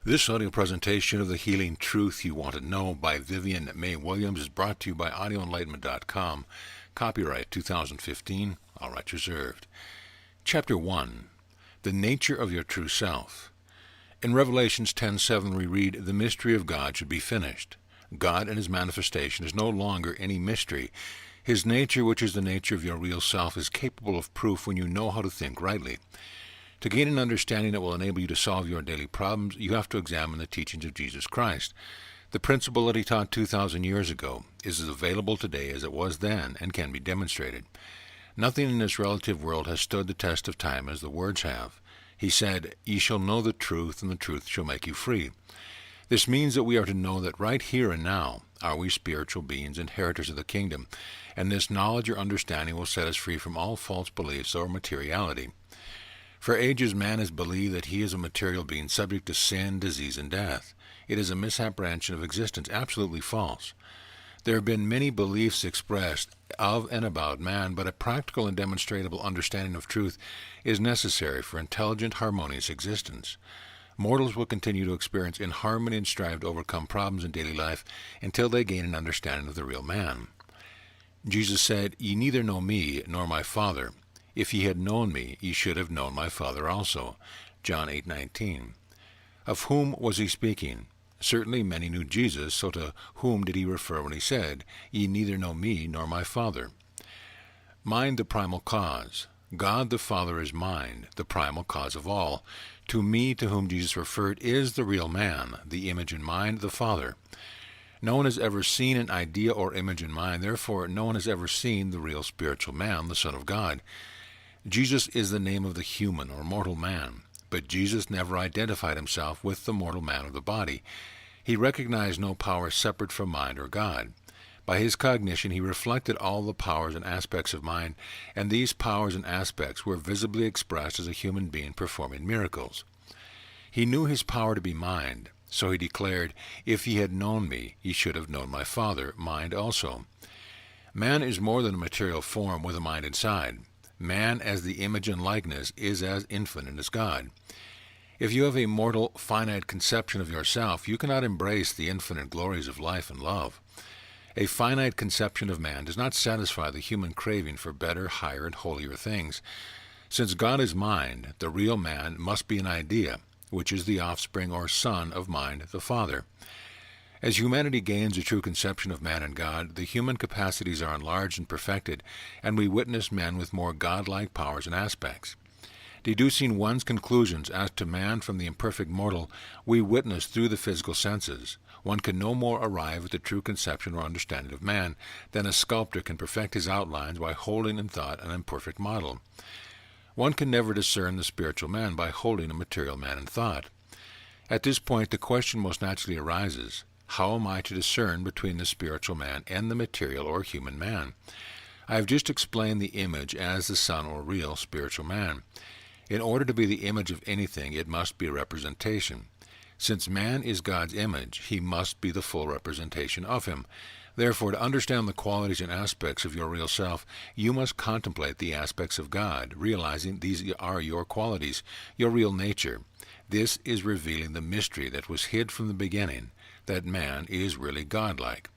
This audio presentation of The Healing Truth You Want to Know by Vivian May Williams is brought to you by audioenlightenment.com. Copyright 2015. All rights reserved. Chapter 1. The Nature of Your True Self. In Revelations 10:7 we read, "The mystery of God should be finished." God and His manifestation is no longer any mystery. His nature, which is the nature of your real self, is capable of proof when you know how to think rightly. To gain an understanding that will enable you to solve your daily problems, you have to examine the teachings of Jesus Christ. The principle that He taught 2,000 years ago is as available today as it was then and can be demonstrated. Nothing in this relative world has stood the test of time as the words have. He said, "Ye shall know the truth, and the truth shall make you free." This means that we are to know that right here and now are we spiritual beings, inheritors of the kingdom, and this knowledge or understanding will set us free from all false beliefs or materiality. For ages man has believed that he is a material being subject to sin, disease, and death. It is a misapprehension of existence, absolutely false. There have been many beliefs expressed of and about man, but a practical and demonstrable understanding of truth is necessary for intelligent, harmonious existence. Mortals will continue to experience inharmony and strive to overcome problems in daily life until they gain an understanding of the real man. Jesus said, "Ye neither know me nor my Father. If ye had known me, ye should have known my Father also." John 8:19. Of whom was He speaking? Certainly many knew Jesus, so to whom did He refer when He said, "Ye neither know me nor my Father"? Mind, the primal cause. God the Father is mind, the primal cause of all. To me, to whom Jesus referred, is the real man, the image in mind, the Father. No one has ever seen an idea or image in mind, therefore no one has ever seen the real spiritual man, the Son of God. Jesus is the name of the human or mortal man, but Jesus never identified Himself with the mortal man of the body. He recognized no power separate from mind or God. By His cognition He reflected all the powers and aspects of mind, and these powers and aspects were visibly expressed as a human being performing miracles. He knew His power to be mind, so He declared, "If ye had known me, ye should have known my Father, mind also." Man is more than a material form with a mind inside. Man, as the image and likeness, is as infinite as God. If you have a mortal, finite conception of yourself, you cannot embrace the infinite glories of life and love. A finite conception of man does not satisfy the human craving for better, higher, and holier things. Since God is mind, the real man must be an idea, which is the offspring or son of mind, the Father. As humanity gains a true conception of man and God, the human capacities are enlarged and perfected, and we witness men with more godlike powers and aspects. Deducing one's conclusions as to man from the imperfect mortal, we witness through the physical senses. One can no more arrive at the true conception or understanding of man than a sculptor can perfect his outlines by holding in thought an imperfect model. One can never discern the spiritual man by holding a material man in thought. At this point, the question most naturally arises, how am I to discern between the spiritual man and the material or human man? I have just explained the image as the son or real spiritual man. In order to be the image of anything, it must be a representation. Since man is God's image, he must be the full representation of Him. Therefore, to understand the qualities and aspects of your real self, you must contemplate the aspects of God, realizing these are your qualities, your real nature. This is revealing the mystery that was hid from the beginning, that man is really godlike.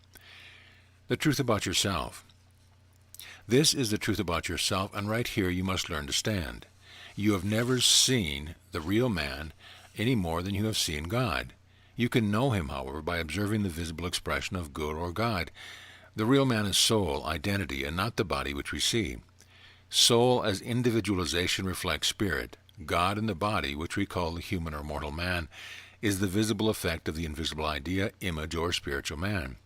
The truth about yourself. This is the truth about yourself, and right here you must learn to stand. You have never seen the real man any more than you have seen God. You can know Him, however, by observing the visible expression of good or God. The real man is soul, identity, and not the body which we see. Soul as individualization reflects spirit. God in the body, which we call the human or mortal man, is the visible effect of the invisible idea, image, or spiritual man.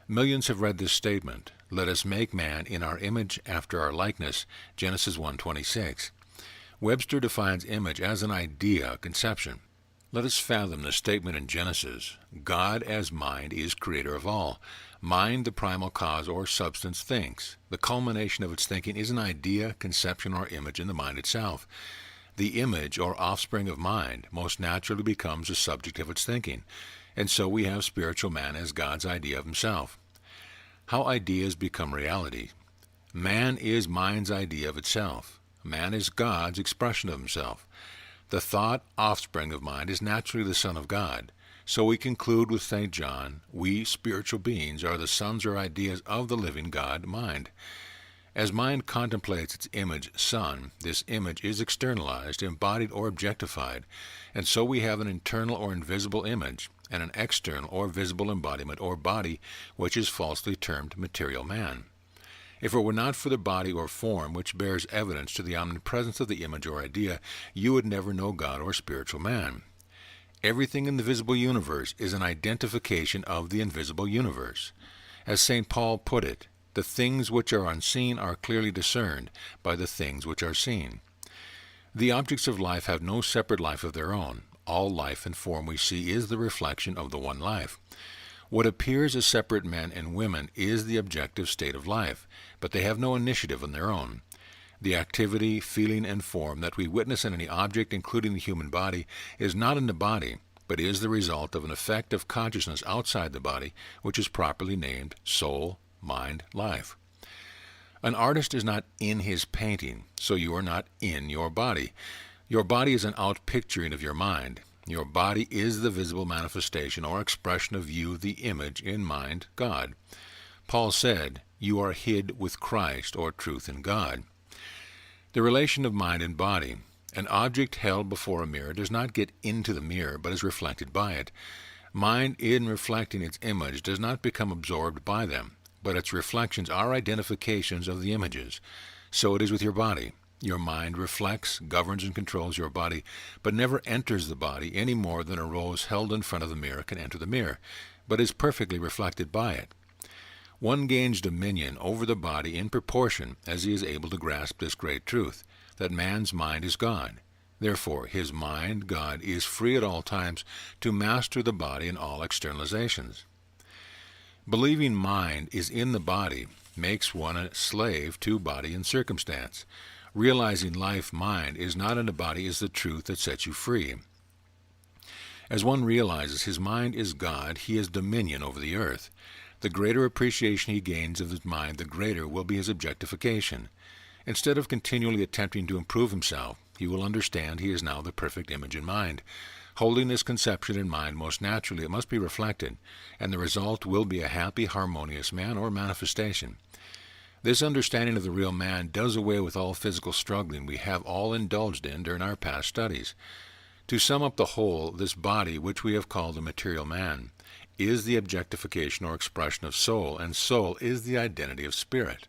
Millions have read this statement, "Let us make man in our image after our likeness," Genesis 1:26. Webster defines image as an idea, a conception. Let us fathom the statement in Genesis. God as mind is creator of all. Mind, the primal cause or substance, thinks. The culmination of its thinking is an idea, conception, or image in the mind itself. The image or offspring of mind most naturally becomes the subject of its thinking, and so we have spiritual man as God's idea of Himself. How ideas become reality. Man is mind's idea of itself. Man is God's expression of Himself. The thought offspring of mind is naturally the Son of God. So we conclude with St. John, we spiritual beings are the sons or ideas of the living God, mind. As mind contemplates its image, Son, this image is externalized, embodied, or objectified, and so we have an internal or invisible image, and an external or visible embodiment or body, which is falsely termed material man. If it were not for the body or form which bears evidence to the omnipresence of the image or idea, you would never know God or spiritual man. Everything in the visible universe is an identification of the invisible universe. As St. Paul put it, the things which are unseen are clearly discerned by the things which are seen. The objects of life have no separate life of their own. All life and form we see is the reflection of the one life. What appears as separate men and women is the objective state of life, but they have no initiative on their own. The activity, feeling, and form that we witness in any object, including the human body, is not in the body, but is the result of an effect of consciousness outside the body, which is properly named soul, mind, life. An artist is not in his painting, so you are not in your body. Your body is an outpicturing of your mind. Your body is the visible manifestation or expression of you, the image in mind, God. Paul said, you are hid with Christ, or truth in God. The relation of mind and body. An object held before a mirror does not get into the mirror, but is reflected by it. Mind, in reflecting its image, does not become absorbed by them, but its reflections are identifications of the images. So it is with your body. Your mind reflects, governs, and controls your body, but never enters the body any more than a rose held in front of the mirror can enter the mirror, but is perfectly reflected by it. One gains dominion over the body in proportion as he is able to grasp this great truth, that man's mind is God. Therefore, his mind, God, is free at all times to master the body in all externalizations. Believing mind is in the body makes one a slave to body and circumstance. Realizing life, mind, is not in the body is the truth that sets you free. As one realizes his mind is God, he has dominion over the earth. The greater appreciation he gains of his mind, the greater will be his objectification. Instead of continually attempting to improve himself, he will understand he is now the perfect image in mind. Holding this conception in mind, most naturally it must be reflected, and the result will be a happy, harmonious man or manifestation. This understanding of the real man does away with all physical struggling we have all indulged in during our past studies. To sum up the whole, this body, which we have called the material man, is the objectification or expression of soul, and soul is the identity of spirit.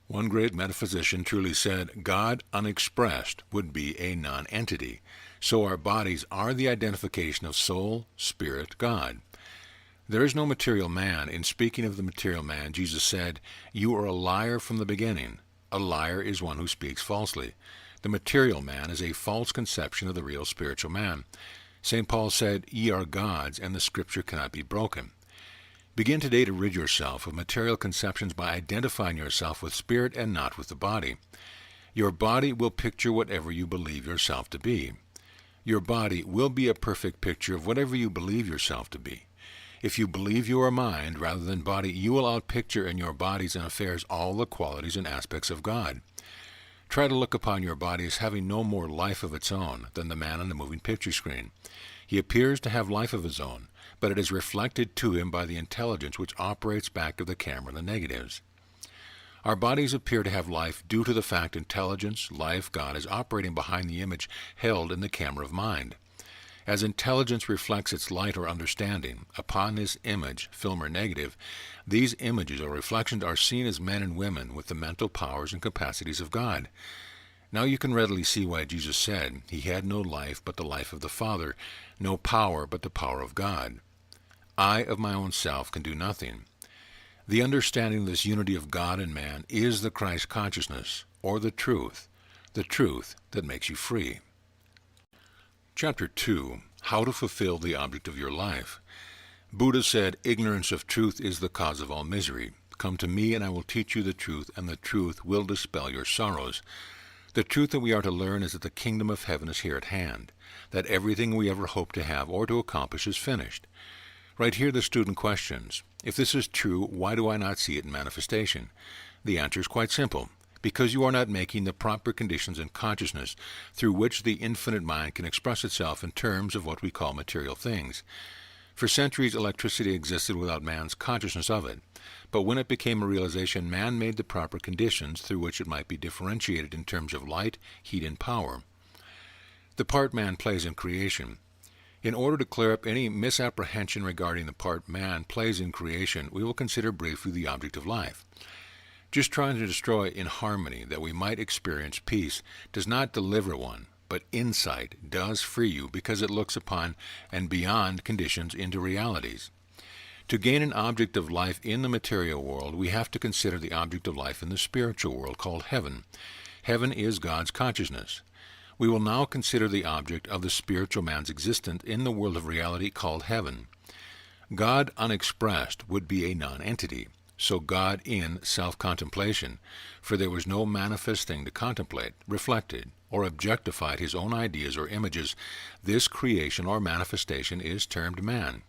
One great metaphysician truly said, God unexpressed would be a non-entity. So our bodies are the identification of soul, spirit, God. There is no material man. In speaking of the material man, Jesus said, you are a liar from the beginning. A liar is one who speaks falsely. The material man is a false conception of the real spiritual man. St. Paul said, ye are gods, and the scripture cannot be broken. Begin today to rid yourself of material conceptions by identifying yourself with spirit and not with the body. Your body will picture whatever you believe yourself to be. Your body will be a perfect picture of whatever you believe yourself to be. If you believe you are mind rather than body, you will outpicture in your bodies and affairs all the qualities and aspects of God. Try to look upon your body as having no more life of its own than the man on the moving picture screen. He appears to have life of his own, but it is reflected to him by the intelligence which operates back to the camera the negatives. Our bodies appear to have life due to the fact intelligence, life, God, is operating behind the image held in the camera of mind. As intelligence reflects its light or understanding upon this image, film or negative, these images or reflections are seen as men and women with the mental powers and capacities of God. Now you can readily see why Jesus said, he had no life but the life of the Father, no power but the power of God. I of my own self can do nothing. The understanding of this unity of God and man is the Christ consciousness, or the truth that makes you free. Chapter 2. How to fulfill the object of your life. Buddha said, ignorance of truth is the cause of all misery. Come to me and I will teach you the truth, and the truth will dispel your sorrows. The truth that we are to learn is that the kingdom of heaven is here at hand, that everything we ever hope to have or to accomplish is finished. Right here the student questions, if this is true, why do I not see it in manifestation? The answer is quite simple, because you are not making the proper conditions in consciousness through which the infinite mind can express itself in terms of what we call material things. For centuries, electricity existed without man's consciousness of it, but when it became a realization, man made the proper conditions through which it might be differentiated in terms of light, heat, and power. The part man plays in creation. In order to clear up any misapprehension regarding the part man plays in creation, we will consider briefly the object of life. Just trying to destroy in harmony that we might experience peace does not deliver one, but insight does free you because it looks upon and beyond conditions into realities. To gain an object of life in the material world, we have to consider the object of life in the spiritual world called heaven. Heaven is God's consciousness. We will now consider the object of the spiritual man's existence in the world of reality called heaven. God unexpressed would be a non-entity, so God in self-contemplation, for there was no manifest thing to contemplate, reflected, or objectified his own ideas or images. This creation or manifestation is termed man.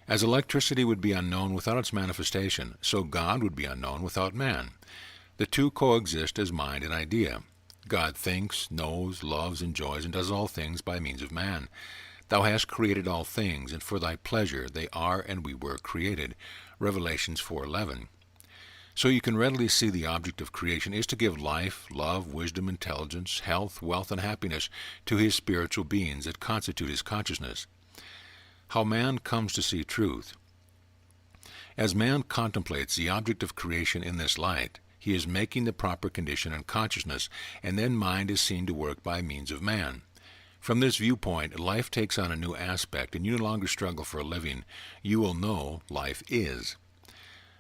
As electricity would be unknown without its manifestation, so God would be unknown without man. The two coexist as mind and idea. God thinks, knows, loves, enjoys, and does all things by means of man. Thou hast created all things, and for thy pleasure they are and we were created. Revelations 4:11. So you can readily see the object of creation is to give life, love, wisdom, intelligence, health, wealth, and happiness to his spiritual beings that constitute his consciousness. How man comes to see truth. As man contemplates the object of creation in this light, he is making the proper condition in consciousness, and then mind is seen to work by means of man. From this viewpoint, life takes on a new aspect, and you no longer struggle for a living. You will know life is.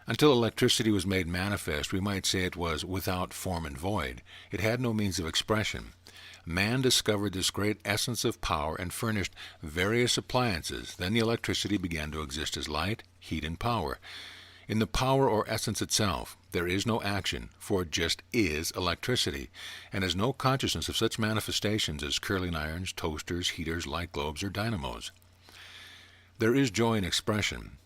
Until electricity was made manifest, we might say it was without form and void. It had no means of expression. Man discovered this great essence of power and furnished various appliances. Then the electricity began to exist as light, heat, and power. In the power or essence itself, there is no action, for it just is electricity, and has no consciousness of such manifestations as curling irons, toasters, heaters, light globes, or dynamos. There is joy in expression.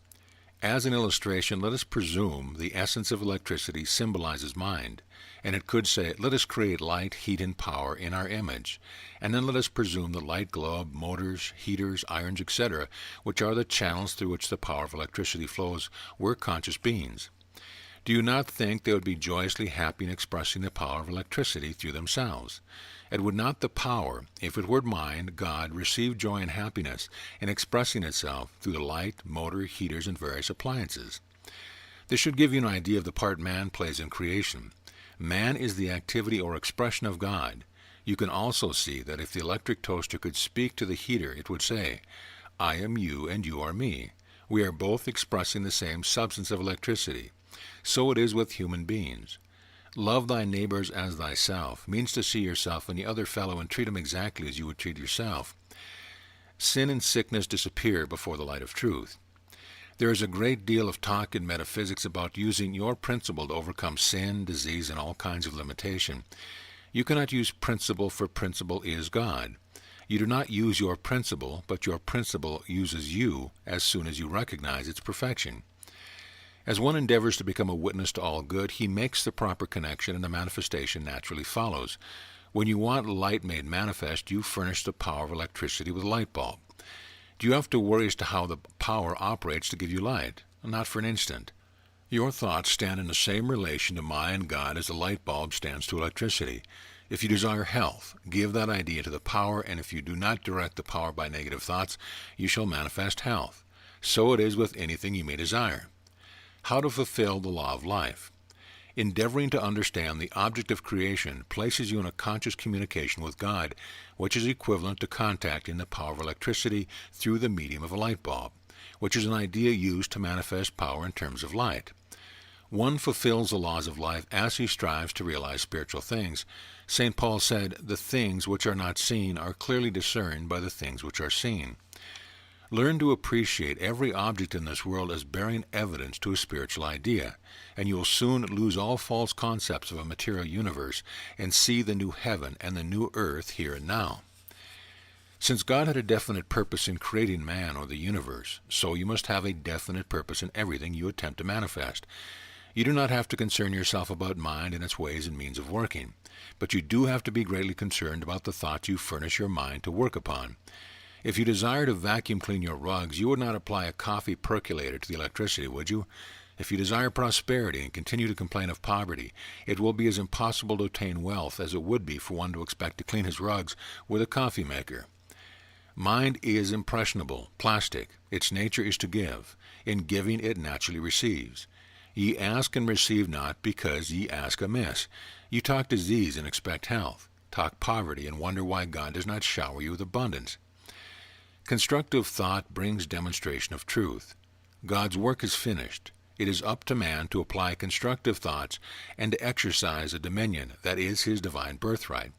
As an illustration, let us presume the essence of electricity symbolizes mind, and it could say, let us create light, heat, and power in our image, and then let us presume the light globe, motors, heaters, irons, etc., which are the channels through which the power of electricity flows, were conscious beings. Do you not think they would be joyously happy in expressing the power of electricity through themselves? And would not the power, if it were mind, God, receive joy and happiness in expressing itself through the light, motor, heaters, and various appliances? This should give you an idea of the part man plays in creation. Man is the activity or expression of God. You can also see that if the electric toaster could speak to the heater, it would say, I am you and you are me. We are both expressing the same substance of electricity. So it is with human beings. Love thy neighbors as thyself means to see yourself in the other fellow and treat him exactly as you would treat yourself. Sin and sickness disappear before the light of truth. There is a great deal of talk in metaphysics about using your principle to overcome sin, disease, and all kinds of limitation. You cannot use principle, for principle is God. You do not use your principle, but your principle uses you as soon as you recognize its perfection. As one endeavors to become a witness to all good, he makes the proper connection and the manifestation naturally follows. When you want light made manifest, you furnish the power of electricity with a light bulb. Do you have to worry as to how the power operates to give you light? Not for an instant. Your thoughts stand in the same relation to my and God as the light bulb stands to electricity. If you desire health, give that idea to the power, and if you do not direct the power by negative thoughts, you shall manifest health. So it is with anything you may desire. How to fulfill the law of life. Endeavoring to understand the object of creation places you in a conscious communication with God, which is equivalent to contacting the power of electricity through the medium of a light bulb, which is an idea used to manifest power in terms of light. One fulfills the laws of life as he strives to realize spiritual things. St. Paul said, the things which are not seen are clearly discerned by the things which are seen. Learn to appreciate every object in this world as bearing evidence to a spiritual idea, and you will soon lose all false concepts of a material universe and see the new heaven and the new earth here and now. Since God had a definite purpose in creating man or the universe, so you must have a definite purpose in everything you attempt to manifest. You do not have to concern yourself about mind and its ways and means of working, but you do have to be greatly concerned about the thoughts you furnish your mind to work upon. If you desire to vacuum clean your rugs, you would not apply a coffee percolator to the electricity, would you? If you desire prosperity and continue to complain of poverty, it will be as impossible to obtain wealth as it would be for one to expect to clean his rugs with a coffee maker. Mind is impressionable, plastic. Its nature is to give. In giving it naturally receives. Ye ask and receive not, because ye ask amiss. You talk disease and expect health. Talk poverty and wonder why God does not shower you with abundance. Constructive thought brings demonstration of truth. God's work is finished. It is up to man to apply constructive thoughts and to exercise a dominion that is his divine birthright.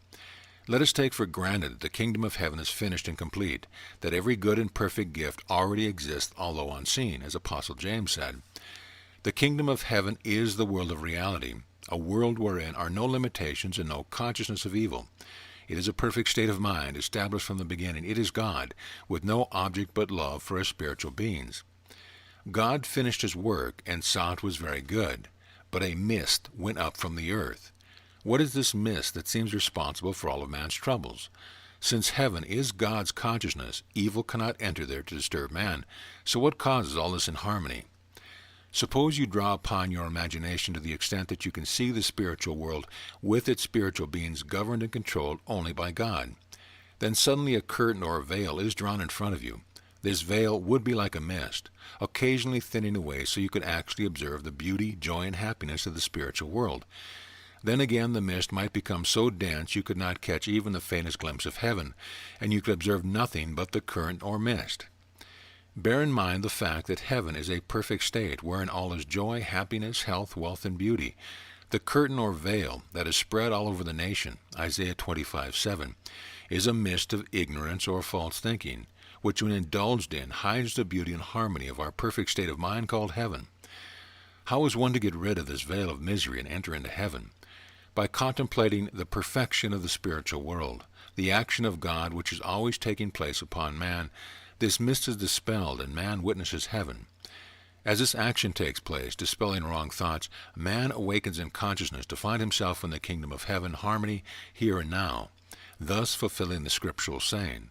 Let us take for granted that the kingdom of heaven is finished and complete, that every good and perfect gift already exists, although unseen, as Apostle James said. The kingdom of heaven is the world of reality, a world wherein are no limitations and no consciousness of evil. It is a perfect state of mind, established from the beginning. It is God, with no object but love for his spiritual beings. God finished his work, and saw it was very good. But a mist went up from the earth. What is this mist that seems responsible for all of man's troubles? Since heaven is God's consciousness, evil cannot enter there to disturb man. So what causes all this inharmony? Suppose you draw upon your imagination to the extent that you can see the spiritual world with its spiritual beings governed and controlled only by God. Then suddenly a curtain or a veil is drawn in front of you. This veil would be like a mist, occasionally thinning away so you could actually observe the beauty, joy, and happiness of the spiritual world. Then again the mist might become so dense you could not catch even the faintest glimpse of heaven, and you could observe nothing but the current or mist. Bear in mind the fact that heaven is a perfect state wherein all is joy, happiness, health, wealth, and beauty. The curtain or veil that is spread all over the nation, Isaiah 25:7, is a mist of ignorance or false thinking, which when indulged in hides the beauty and harmony of our perfect state of mind called heaven. How is one to get rid of this veil of misery and enter into heaven? By contemplating the perfection of the spiritual world, the action of God which is always taking place upon man. This mist is dispelled, and man witnesses heaven. As this action takes place, dispelling wrong thoughts, man awakens in consciousness to find himself in the kingdom of heaven, harmony, here and now, thus fulfilling the scriptural saying,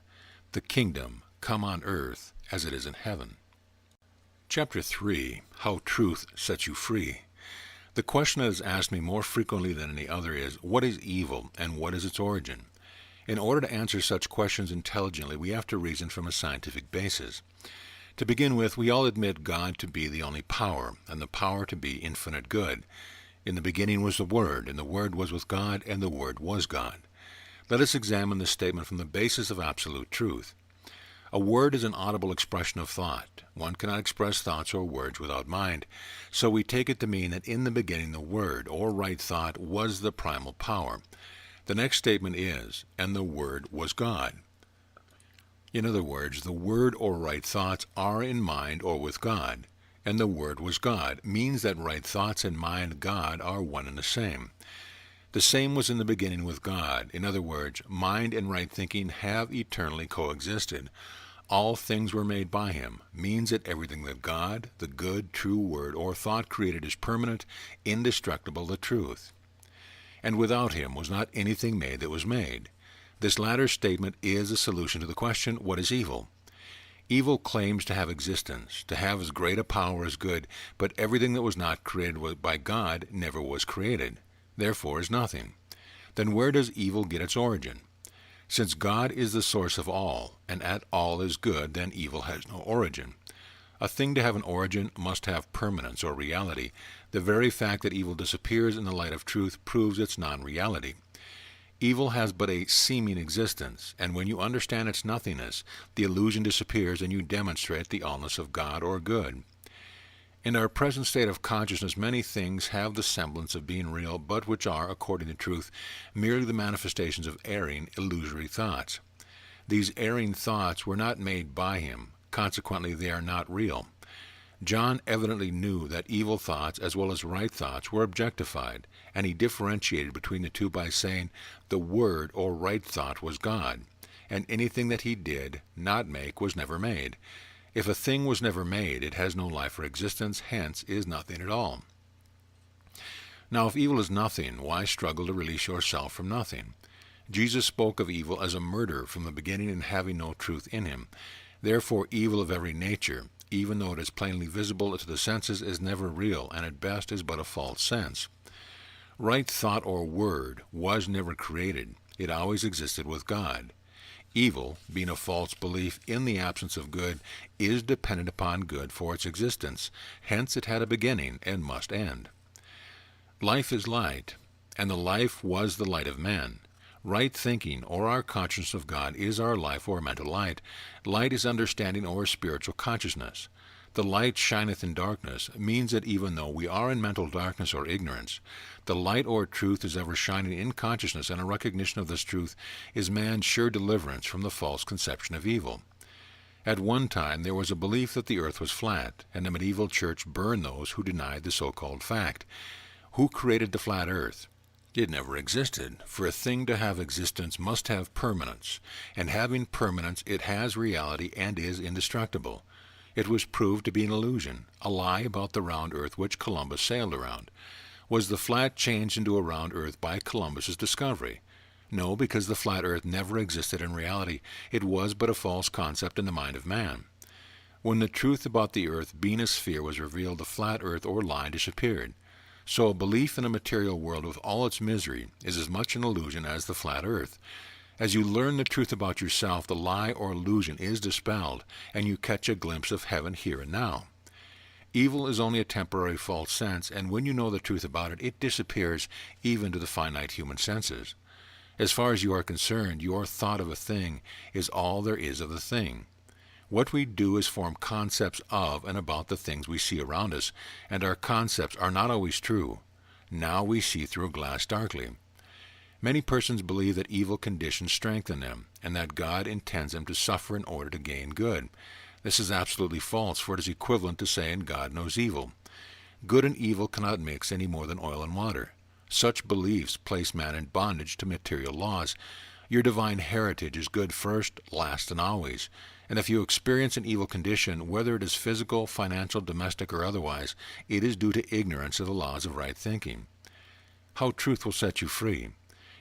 "The kingdom come on earth as it is in heaven." Chapter 3. How Truth Sets You Free. The question that is asked me more frequently than any other is, what is evil, and what is its origin? In order to answer such questions intelligently, we have to reason from a scientific basis. To begin with, we all admit God to be the only power, and the power to be infinite good. In the beginning was the Word, and the Word was with God, and the Word was God. Let us examine this statement from the basis of absolute truth. A word is an audible expression of thought. One cannot express thoughts or words without mind, so we take it to mean that in the beginning the Word, or right thought, was the primal power. The next statement is, "And the Word was God." In other words, the Word or right thoughts are in mind or with God, and the Word was God means that right thoughts and mind God are one and the same. The same was in the beginning with God. In other words, mind and right thinking have eternally coexisted. All things were made by him means that everything that God, the good, true Word or thought created is permanent, indestructible, the truth. And without him was not anything made that was made. This latter statement is a solution to the question, what is evil? Evil claims to have existence, to have as great a power as good, but everything that was not created by God never was created, therefore is nothing. Then where does evil get its origin? Since God is the source of all, and at all is good, then evil has no origin. A thing to have an origin must have permanence or reality. The very fact that evil disappears in the light of truth proves its non-reality. Evil has but a seeming existence, and when you understand its nothingness, the illusion disappears and you demonstrate the allness of God or good. In our present state of consciousness, many things have the semblance of being real, but which are, according to truth, merely the manifestations of erring, illusory thoughts. These erring thoughts were not made by him. Consequently, they are not real. John evidently knew that evil thoughts as well as right thoughts were objectified, and he differentiated between the two by saying the word or right thought was God, and anything that he did not make was never made. If a thing was never made, it has no life or existence, hence is nothing at all. Now if evil is nothing, why struggle to release yourself from nothing? Jesus spoke of evil as a murderer from the beginning and having no truth in him. Therefore evil of every nature, even though it is plainly visible to the senses, is never real, and at best is but a false sense. Right thought or word was never created. It always existed with God. Evil, being a false belief in the absence of good, is dependent upon good for its existence. Hence it had a beginning and must end. Life is light, and the life was the light of man. Right thinking, or our consciousness of God, is our life or mental light. Light is understanding or spiritual consciousness. The light shineth in darkness means that even though we are in mental darkness or ignorance, the light or truth is ever shining in consciousness, and a recognition of this truth is man's sure deliverance from the false conception of evil. At one time there was a belief that the earth was flat, and the medieval church burned those who denied the so-called fact. Who created the flat earth? It never existed, for a thing to have existence must have permanence, and having permanence it has reality and is indestructible. It was proved to be an illusion, a lie about the round earth which Columbus sailed around. Was the flat changed into a round earth by Columbus's discovery? No, because the flat earth never existed in reality. It was but a false concept in the mind of man. When the truth about the earth being a sphere was revealed, the flat earth or lie disappeared. So a belief in a material world with all its misery is as much an illusion as the flat earth. As you learn the truth about yourself, the lie or illusion is dispelled, and you catch a glimpse of heaven here and now. Evil is only a temporary false sense, and when you know the truth about it, it disappears even to the finite human senses. As far as you are concerned, your thought of a thing is all there is of the thing. What we do is form concepts of and about the things we see around us, and our concepts are not always true. Now we see through a glass darkly. Many persons believe that evil conditions strengthen them, and that God intends them to suffer in order to gain good. This is absolutely false, for it is equivalent to saying God knows evil. Good and evil cannot mix any more than oil and water. Such beliefs place man in bondage to material laws. Your divine heritage is good first, last, and always. And if you experience an evil condition, whether it is physical, financial, domestic, or otherwise, it is due to ignorance of the laws of right thinking. How truth will set you free.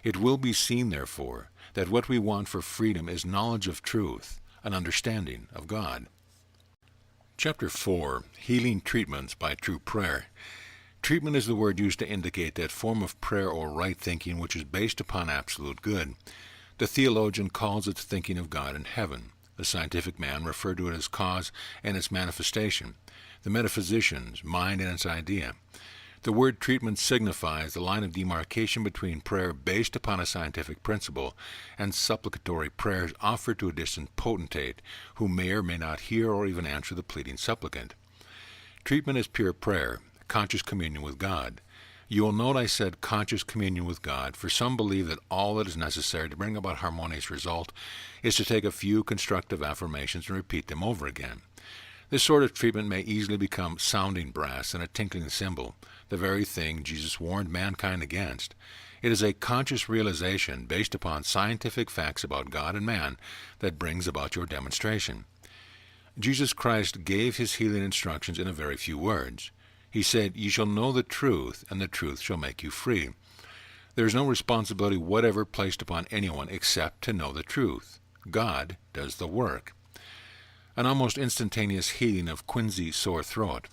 It will be seen, therefore, that what we want for freedom is knowledge of truth, an understanding of God. Chapter 4. Healing Treatments by True Prayer. Treatment is the word used to indicate that form of prayer or right thinking which is based upon absolute good. The theologian calls it thinking of God in heaven. The scientific man referred to it as cause and its manifestation. The metaphysicians, mind and its idea. The word treatment signifies the line of demarcation between prayer based upon a scientific principle and supplicatory prayers offered to a distant potentate who may or may not hear or even answer the pleading supplicant. Treatment is pure prayer, conscious communion with God. You will note I said conscious communion with God, for some believe that all that is necessary to bring about harmonious result is to take a few constructive affirmations and repeat them over again. This sort of treatment may easily become sounding brass and a tinkling cymbal, the very thing Jesus warned mankind against. It is a conscious realization based upon scientific facts about God and man that brings about your demonstration. Jesus Christ gave his healing instructions in a very few words. He said, "Ye shall know the truth, and the truth shall make you free." There is no responsibility whatever placed upon anyone except to know the truth. God does the work. An almost instantaneous healing of quinsy sore throat.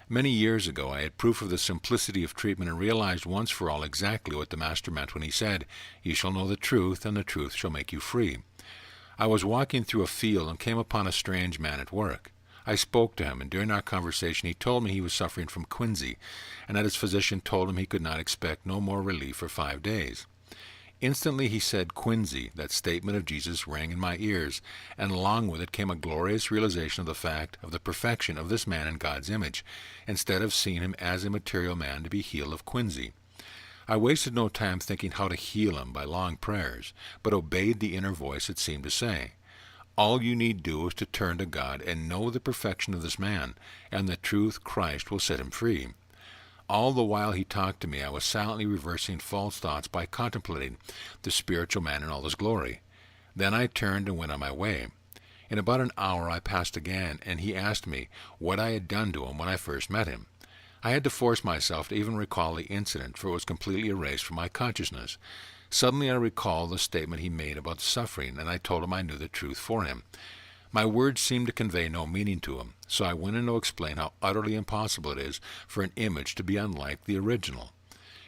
Many years ago I had proof of the simplicity of treatment and realized once for all exactly what the Master meant when he said, "Ye shall know the truth, and the truth shall make you free." I was walking through a field and came upon a strange man at work. I spoke to him, and during our conversation he told me he was suffering from quinsy, and that his physician told him he could not expect no more relief for 5 days. Instantly he said quinsy, that statement of Jesus rang in my ears, and along with it came a glorious realization of the fact of the perfection of this man in God's image, instead of seeing him as a material man to be healed of quinsy. I wasted no time thinking how to heal him by long prayers, but obeyed the inner voice that seemed to say, "All you need do is to turn to God and know the perfection of this man, and the truth Christ will set him free." All the while he talked to me, I was silently reversing false thoughts by contemplating the spiritual man in all his glory. Then I turned and went on my way. In about an hour I passed again, and he asked me what I had done to him when I first met him. I had to force myself to even recall the incident, for it was completely erased from my consciousness. Suddenly I recalled the statement he made about the suffering, and I told him I knew the truth for him. My words seemed to convey no meaning to him, so I went in to explain how utterly impossible it is for an image to be unlike the original,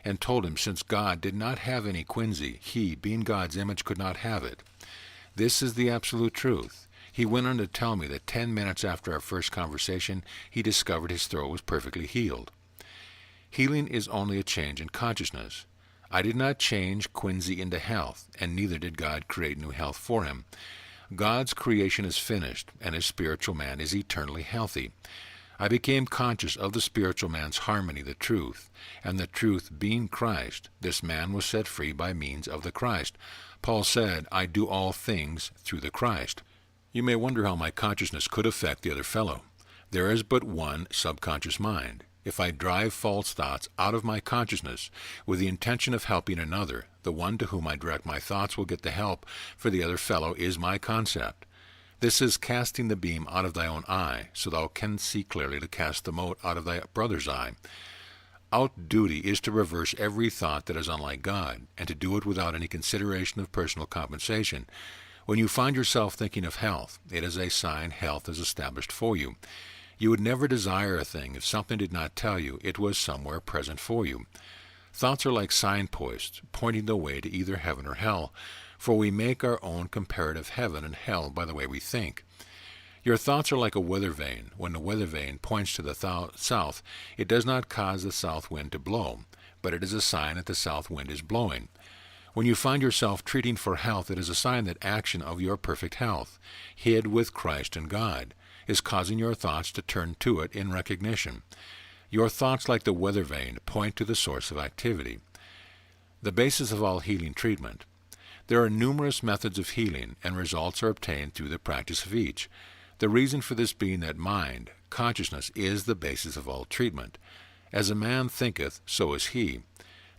and told him since God did not have any quinsy, he, being God's image, could not have it. This is the absolute truth. He went on to tell me that 10 minutes after our first conversation, he discovered his throat was perfectly healed. Healing is only a change in consciousness. I did not change quinsy into health, and neither did God create new health for him. God's creation is finished, and his spiritual man is eternally healthy. I became conscious of the spiritual man's harmony, the truth, and the truth being Christ, this man was set free by means of the Christ. Paul said, I do all things through the Christ. You may wonder how my consciousness could affect the other fellow. There is but one subconscious mind. If I drive false thoughts out of my consciousness with the intention of helping another, the one to whom I direct my thoughts will get the help, for the other fellow is my concept. This is casting the beam out of thy own eye, so thou canst see clearly to cast the mote out of thy brother's eye. Our duty is to reverse every thought that is unlike God, and to do it without any consideration of personal compensation. When you find yourself thinking of health, it is a sign health is established for you. You would never desire a thing if something did not tell you it was somewhere present for you. Thoughts are like signposts, pointing the way to either heaven or hell, for we make our own comparative heaven and hell by the way we think. Your thoughts are like a weather vane. When the weather vane points to the south, it does not cause the south wind to blow, but it is a sign that the south wind is blowing. When you find yourself treating for health, it is a sign that action of your perfect health, hid with Christ and God, is causing your thoughts to turn to it in recognition. Your thoughts, like the weather vane, point to the source of activity. The basis of all healing treatment. There are numerous methods of healing, and results are obtained through the practice of each. The reason for this being that mind, consciousness, is the basis of all treatment. As a man thinketh, so is he.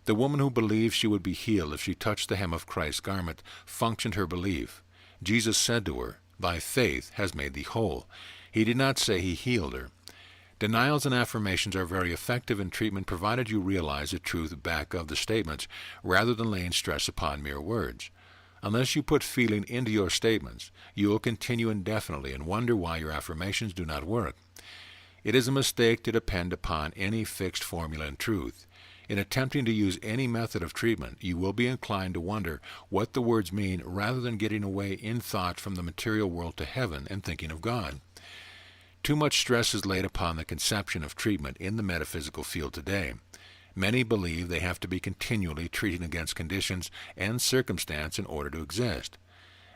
The woman who believed she would be healed if she touched the hem of Christ's garment functioned her belief. Jesus said to her, Thy faith has made thee whole. He did not say he healed her. Denials and affirmations are very effective in treatment provided you realize the truth back of the statements rather than laying stress upon mere words. Unless you put feeling into your statements, you will continue indefinitely and wonder why your affirmations do not work. It is a mistake to depend upon any fixed formula in truth. In attempting to use any method of treatment, you will be inclined to wonder what the words mean rather than getting away in thought from the material world to heaven and thinking of God. Too much stress is laid upon the conception of treatment in the metaphysical field today. Many believe they have to be continually treating against conditions and circumstance in order to exist.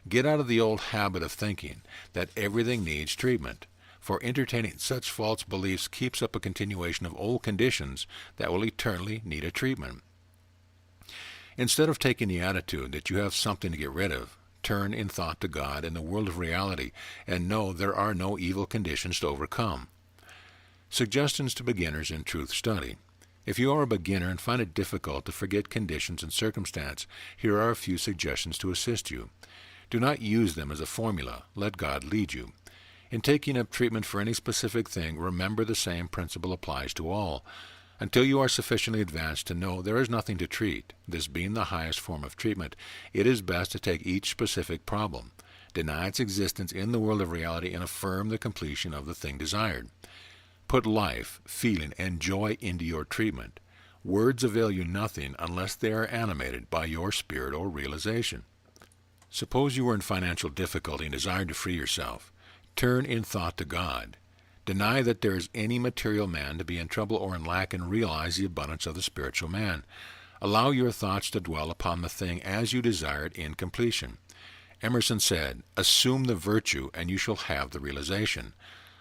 Get out of the old habit of thinking that everything needs treatment, for entertaining such false beliefs keeps up a continuation of old conditions that will eternally need a treatment. Instead of taking the attitude that you have something to get rid of, turn in thought to God and the world of reality, and know there are no evil conditions to overcome. Suggestions to beginners in truth study. If you are a beginner and find it difficult to forget conditions and circumstance, here are a few suggestions to assist you. Do not use them as a formula. Let God lead you. In taking up treatment for any specific thing, remember the same principle applies to all. Until you are sufficiently advanced to know there is nothing to treat, this being the highest form of treatment, it is best to take each specific problem, deny its existence in the world of reality, and affirm the completion of the thing desired. Put life, feeling, and joy into your treatment. Words avail you nothing unless they are animated by your spirit or realization. Suppose you were in financial difficulty and desired to free yourself. Turn in thought to God. Deny that there is any material man to be in trouble or in lack, and realize the abundance of the spiritual man. Allow your thoughts to dwell upon the thing as you desire it in completion. Emerson said, assume the virtue and you shall have the realization.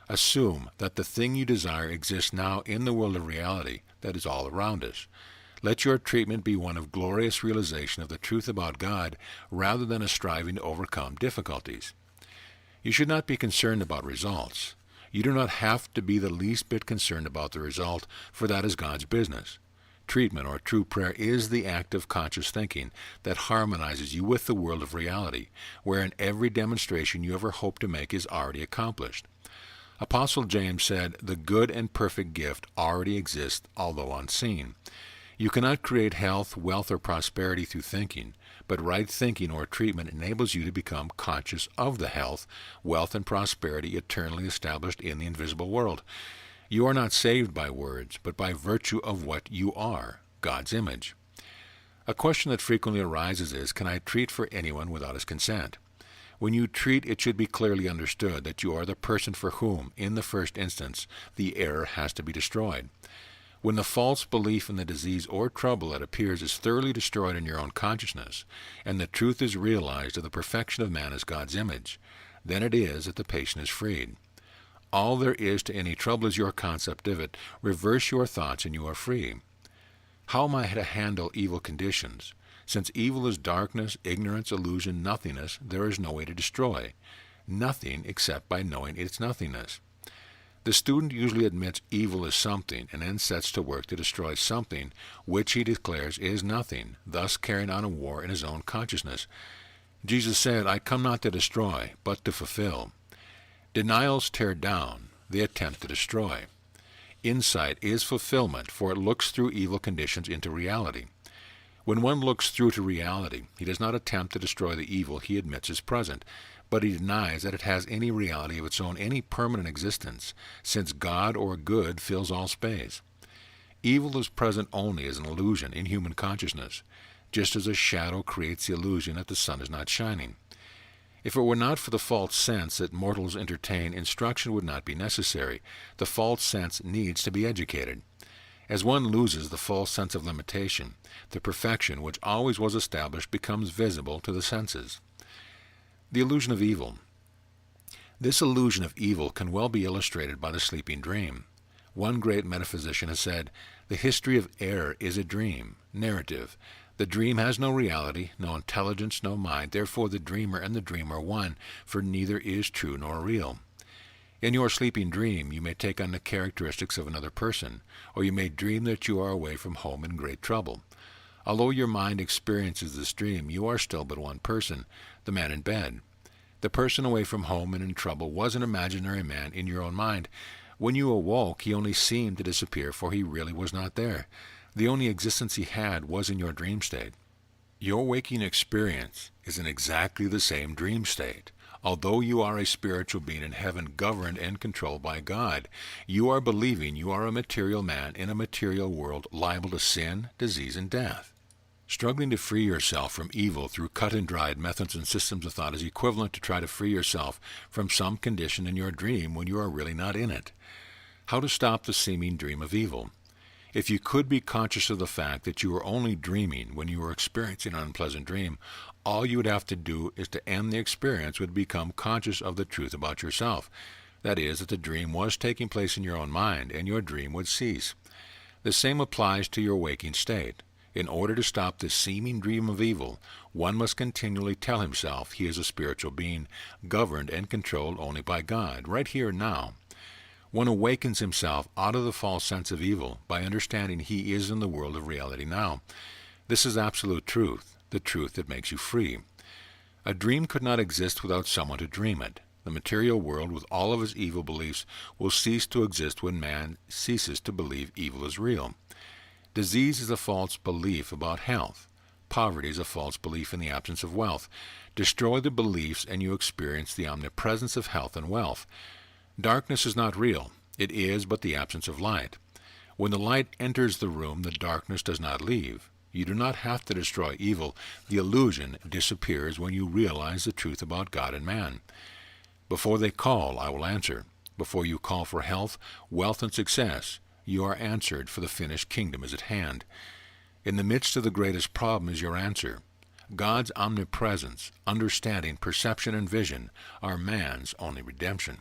Assume that the thing you desire exists now in the world of reality that is all around us. Let your treatment be one of glorious realization of the truth about God rather than a striving to overcome difficulties. You should not be concerned about results. You do not have to be the least bit concerned about the result, for that is God's business. Treatment, or true prayer, is the act of conscious thinking that harmonizes you with the world of reality, wherein every demonstration you ever hope to make is already accomplished. Apostle James said, "The good and perfect gift already exists, although unseen." You cannot create health, wealth, or prosperity through thinking, but right thinking or treatment enables you to become conscious of the health, wealth, and prosperity eternally established in the invisible world. You are not saved by words, but by virtue of what you are, God's image. A question that frequently arises is, can I treat for anyone without his consent? When you treat, it should be clearly understood that you are the person for whom, in the first instance, the error has to be destroyed. When the false belief in the disease or trouble that appears is thoroughly destroyed in your own consciousness, and the truth is realized of the perfection of man as God's image, then it is that the patient is freed. All there is to any trouble is your concept of it. Reverse your thoughts and you are free. How am I to handle evil conditions? Since evil is darkness, ignorance, illusion, nothingness, there is no way to destroy. Nothing except by knowing its nothingness. The student usually admits evil is something and then sets to work to destroy something which he declares is nothing, thus carrying on a war in his own consciousness. Jesus said, "I come not to destroy, but to fulfill." Denials tear down, they attempt to destroy. Insight is fulfillment, for it looks through evil conditions into reality. When one looks through to reality, he does not attempt to destroy the evil he admits is present, but he denies that it has any reality of its own, any permanent existence, since God or good fills all space. Evil is present only as an illusion in human consciousness, just as a shadow creates the illusion that the sun is not shining. If it were not for the false sense that mortals entertain, instruction would not be necessary. The false sense needs to be educated. As one loses the false sense of limitation, the perfection which always was established becomes visible to the senses. The illusion of evil. This illusion of evil can well be illustrated by the sleeping dream. One great metaphysician has said, "The history of error is a dream, narrative. The dream has no reality, no intelligence, no mind. Therefore the dreamer and the dream are one, for neither is true nor real." In your sleeping dream, you may take on the characteristics of another person, or you may dream that you are away from home in great trouble. Although your mind experiences this dream, you are still but one person, the man in bed. The person away from home and in trouble was an imaginary man in your own mind. When you awoke, he only seemed to disappear, for he really was not there. The only existence he had was in your dream state. Your waking experience is in exactly the same dream state. Although you are a spiritual being in heaven, governed and controlled by God, you are believing you are a material man in a material world, liable to sin, disease, and death. Struggling to free yourself from evil through cut-and-dried methods and systems of thought is equivalent to try to free yourself from some condition in your dream when you are really not in it. How to stop the seeming dream of evil? If you could be conscious of the fact that you were only dreaming when you were experiencing an unpleasant dream, all you would have to do is to end the experience would become conscious of the truth about yourself. That is, that the dream was taking place in your own mind, and your dream would cease. The same applies to your waking state. In order to stop this seeming dream of evil, one must continually tell himself he is a spiritual being, governed and controlled only by God, right here and now. One awakens himself out of the false sense of evil by understanding he is in the world of reality now. This is absolute truth, the truth that makes you free. A dream could not exist without someone to dream it. The material world, with all of its evil beliefs, will cease to exist when man ceases to believe evil is real. Disease is a false belief about health. Poverty is a false belief in the absence of wealth. Destroy the beliefs and you experience the omnipresence of health and wealth. Darkness is not real. It is but the absence of light. When the light enters the room, the darkness does not leave. You do not have to destroy evil. The illusion disappears when you realize the truth about God and man. Before they call, I will answer. Before you call for health, wealth, and success, you are answered, for the finished kingdom is at hand. In the midst of the greatest problem is your answer. God's omnipresence, understanding, perception, and vision are man's only redemption.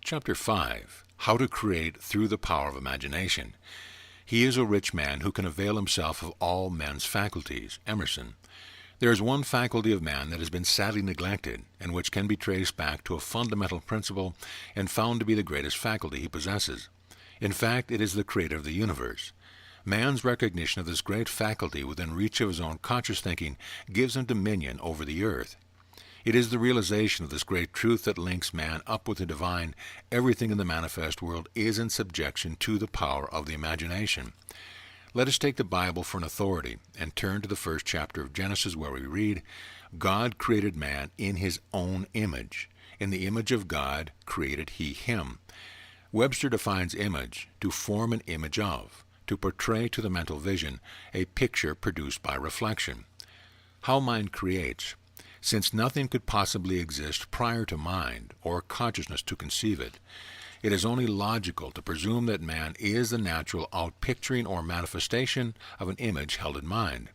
Chapter 5. How to create through the power of imagination. He is a rich man who can avail himself of all men's faculties. Emerson. There is one faculty of man that has been sadly neglected, and which can be traced back to a fundamental principle and found to be the greatest faculty he possesses. In fact, it is the creator of the universe. Man's recognition of this great faculty within reach of his own conscious thinking gives him dominion over the earth. It is the realization of this great truth that links man up with the divine. Everything in the manifest world is in subjection to the power of the imagination. Let us take the Bible for an authority and turn to the first chapter of Genesis, where we read, God created man in his own image. In the image of God created he him. Webster defines image: to form an image of, to portray to the mental vision a picture produced by reflection. How mind creates. Since nothing could possibly exist prior to mind or consciousness to conceive it, it is only logical to presume that man is the natural outpicturing or manifestation of an image held in mind.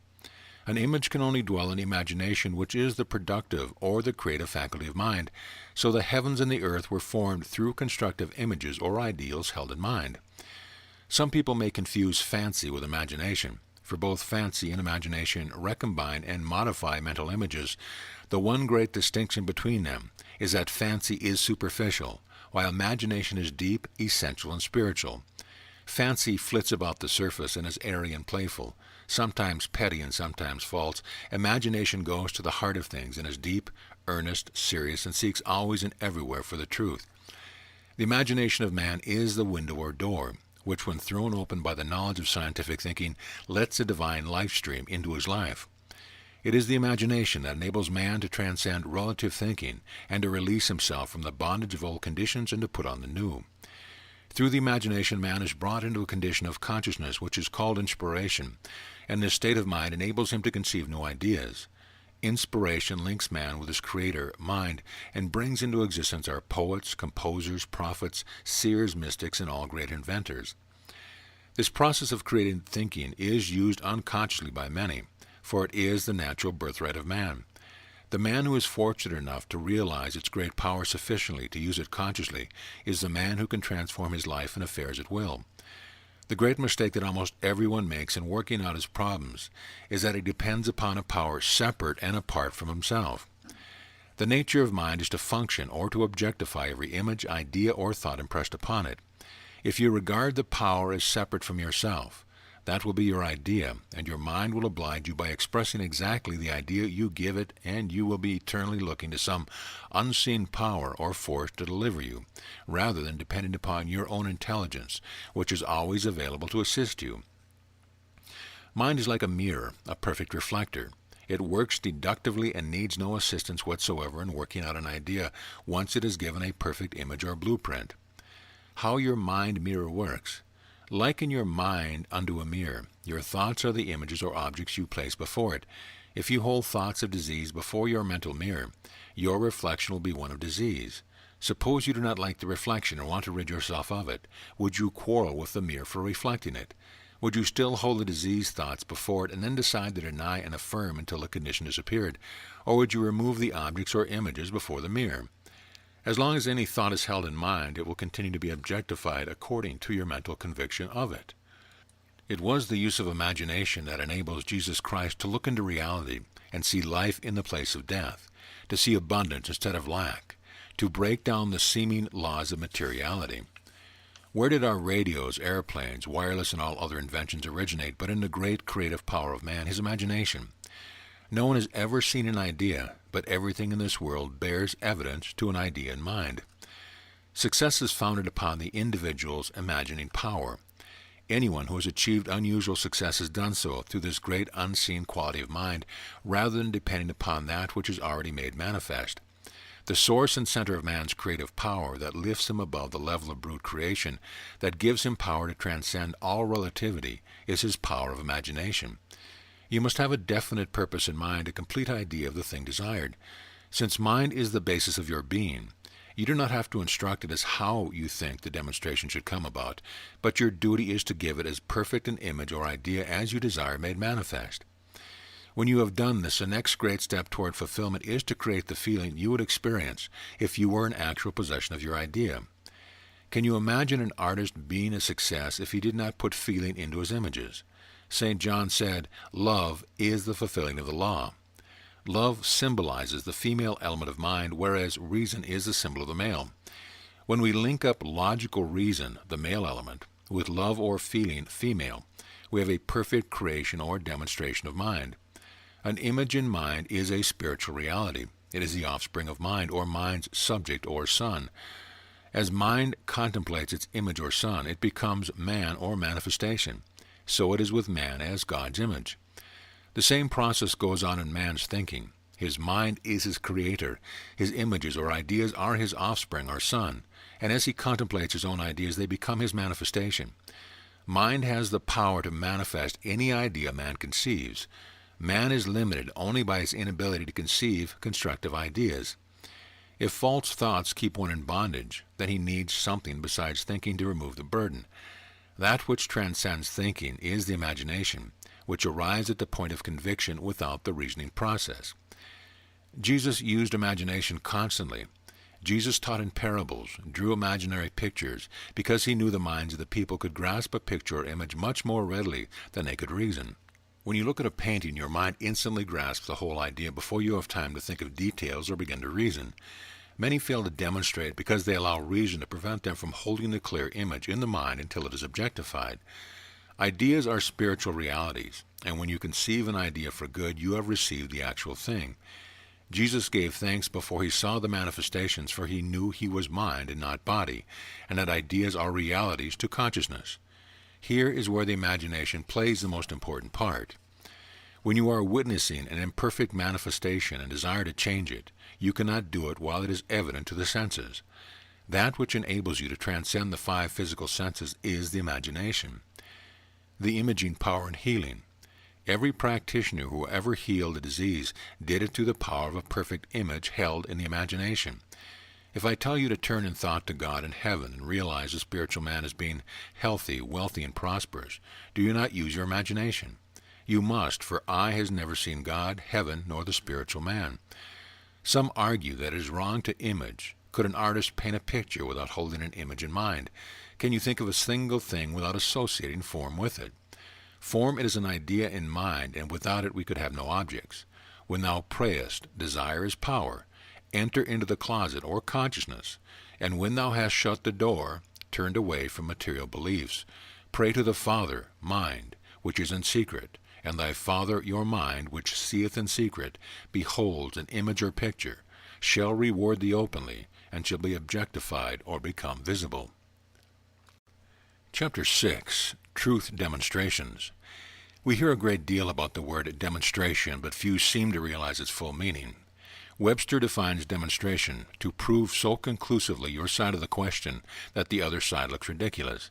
An image can only dwell in the imagination, which is the productive or the creative faculty of mind, so the heavens and the earth were formed through constructive images or ideals held in mind. Some people may confuse fancy with imagination, for both fancy and imagination recombine and modify mental images. The one great distinction between them is that fancy is superficial, while imagination is deep, essential, and spiritual. Fancy flits about the surface and is airy and playful, sometimes petty and sometimes false. Imagination goes to the heart of things and is deep, earnest, serious, and seeks always and everywhere for the truth. The imagination of man is the window or door, which, when thrown open by the knowledge of scientific thinking, lets a divine life stream into his life. It is the imagination that enables man to transcend relative thinking and to release himself from the bondage of old conditions and to put on the new. Through the imagination, man is brought into a condition of consciousness which is called inspiration, and this state of mind enables him to conceive new ideas. Inspiration links man with his creator, mind, and brings into existence our poets, composers, prophets, seers, mystics, and all great inventors. This process of creating thinking is used unconsciously by many, for it is the natural birthright of man. The man who is fortunate enough to realize its great power sufficiently to use it consciously is the man who can transform his life and affairs at will. The great mistake that almost everyone makes in working out his problems is that he depends upon a power separate and apart from himself. The nature of mind is to function or to objectify every image, idea, or thought impressed upon it. If you regard the power as separate from yourself, that will be your idea, and your mind will oblige you by expressing exactly the idea you give it, and you will be eternally looking to some unseen power or force to deliver you, rather than depending upon your own intelligence, which is always available to assist you. Mind is like a mirror, a perfect reflector. It works deductively and needs no assistance whatsoever in working out an idea once it is given a perfect image or blueprint. How your mind mirror works. Liken your mind unto a mirror. Your thoughts are the images or objects you place before it. If you hold thoughts of disease before your mental mirror, your reflection will be one of disease. Suppose you do not like the reflection and want to rid yourself of it. Would you quarrel with the mirror for reflecting it? Would you still hold the disease thoughts before it and then decide to deny and affirm until the condition disappeared? Or would you remove the objects or images before the mirror? As long as any thought is held in mind, it will continue to be objectified according to your mental conviction of it. It was the use of imagination that enables Jesus Christ to look into reality and see life in the place of death, to see abundance instead of lack, to break down the seeming laws of materiality. Where did our radios, airplanes, wireless, and all other inventions originate but in the great creative power of man, his imagination? No one has ever seen an idea, but everything in this world bears evidence to an idea in mind. Success is founded upon the individual's imagining power. Anyone who has achieved unusual success has done so through this great unseen quality of mind, rather than depending upon that which is already made manifest. The source and center of man's creative power that lifts him above the level of brute creation, that gives him power to transcend all relativity, is his power of imagination. You must have a definite purpose in mind, a complete idea of the thing desired. Since mind is the basis of your being, you do not have to instruct it as how you think the demonstration should come about, but your duty is to give it as perfect an image or idea as you desire made manifest. When you have done this, the next great step toward fulfillment is to create the feeling you would experience if you were in actual possession of your idea. Can you imagine an artist being a success if he did not put feeling into his images? St. John said, "Love is the fulfilling of the law." Love symbolizes the female element of mind, whereas reason is the symbol of the male. When we link up logical reason, the male element, with love or feeling, female, we have a perfect creation or demonstration of mind. An image in mind is a spiritual reality. It is the offspring of mind, or mind's subject or son. As mind contemplates its image or son, it becomes man or manifestation. So it is with man as God's image. The same process goes on in man's thinking. His mind is his creator. His images or ideas are his offspring or son. And as he contemplates his own ideas, they become his manifestation. Mind has the power to manifest any idea man conceives. Man is limited only by his inability to conceive constructive ideas. If false thoughts keep one in bondage, then he needs something besides thinking to remove the burden. That which transcends thinking is the imagination, which arrives at the point of conviction without the reasoning process. Jesus used imagination constantly. Jesus taught in parables, drew imaginary pictures, because he knew the minds of the people could grasp a picture or image much more readily than they could reason. When you look at a painting, your mind instantly grasps the whole idea before you have time to think of details or begin to reason. Many fail to demonstrate because they allow reason to prevent them from holding the clear image in the mind until it is objectified. Ideas are spiritual realities, and when you conceive an idea for good, you have received the actual thing. Jesus gave thanks before he saw the manifestations, for he knew he was mind and not body, and that ideas are realities to consciousness. Here is where the imagination plays the most important part. When you are witnessing an imperfect manifestation and desire to change it, you cannot do it while it is evident to the senses. That which enables you to transcend the 5 physical senses is the imagination. The imaging power in healing. Every practitioner who ever healed a disease did it through the power of a perfect image held in the imagination. If I tell you to turn in thought to God in heaven and realize the spiritual man as being healthy, wealthy, and prosperous, do you not use your imagination? You must, for eye has never seen God, heaven, nor the spiritual man. Some argue that it is wrong to image. Could an artist paint a picture without holding an image in mind? Can you think of a single thing without associating form with it? Form it is an idea in mind, and without it we could have no objects. When thou prayest, desire is power. Enter into the closet or consciousness, and when thou hast shut the door, turned away from material beliefs, pray to the Father, mind, which is in secret, and thy Father your mind, which seeth in secret, beholds an image or picture, shall reward thee openly, and shall be objectified or become visible. Chapter 6. Truth Demonstrations. We hear a great deal about the word demonstration, but few seem to realize its full meaning. Webster defines demonstration to prove so conclusively your side of the question that the other side looks ridiculous.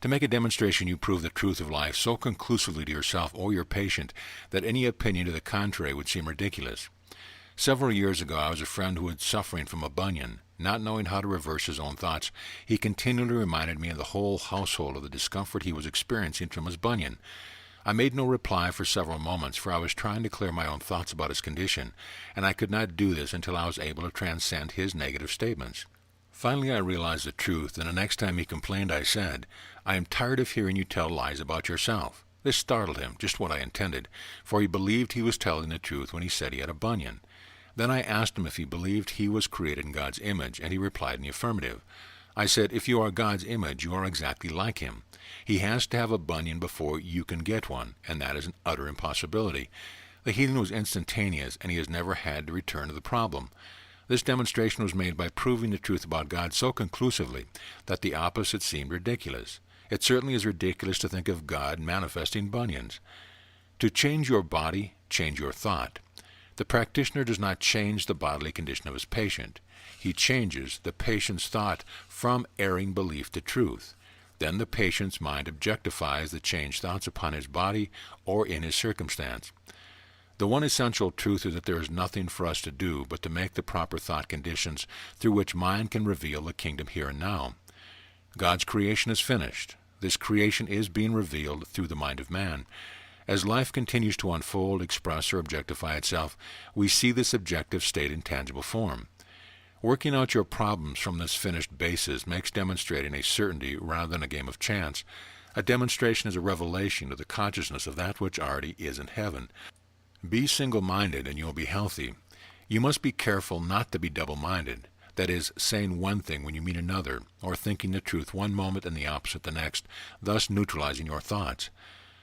To make a demonstration, you prove the truth of life so conclusively to yourself or your patient that any opinion to the contrary would seem ridiculous. Several years ago, I was a friend who was suffering from a bunion. Not knowing how to reverse his own thoughts, he continually reminded me and the whole household of the discomfort he was experiencing from his bunion. I made no reply for several moments, for I was trying to clear my own thoughts about his condition, and I could not do this until I was able to transcend his negative statements. Finally, I realized the truth, and the next time he complained, I said, "I am tired of hearing you tell lies about yourself." This startled him, just what I intended, for he believed he was telling the truth when he said he had a bunion. Then I asked him if he believed he was created in God's image, and he replied in the affirmative. I said, "If you are God's image, you are exactly like him. He has to have a bunion before you can get one, and that is an utter impossibility." The healing was instantaneous, and he has never had to return to the problem. This demonstration was made by proving the truth about God so conclusively that the opposite seemed ridiculous. It certainly is ridiculous to think of God manifesting bunions. To change your body, change your thought. The practitioner does not change the bodily condition of his patient. He changes the patient's thought from erring belief to truth. Then the patient's mind objectifies the changed thoughts upon his body or in his circumstance. The one essential truth is that there is nothing for us to do but to make the proper thought conditions through which mind can reveal the kingdom here and now. God's creation is finished. This creation is being revealed through the mind of man. As life continues to unfold, express, or objectify itself, we see this objective state in tangible form. Working out your problems from this finished basis makes demonstrating a certainty rather than a game of chance. A demonstration is a revelation of the consciousness of that which already is in heaven. Be single-minded and you will be healthy. You must be careful not to be double-minded. That is, saying one thing when you mean another, or thinking the truth one moment and the opposite the next, thus neutralizing your thoughts.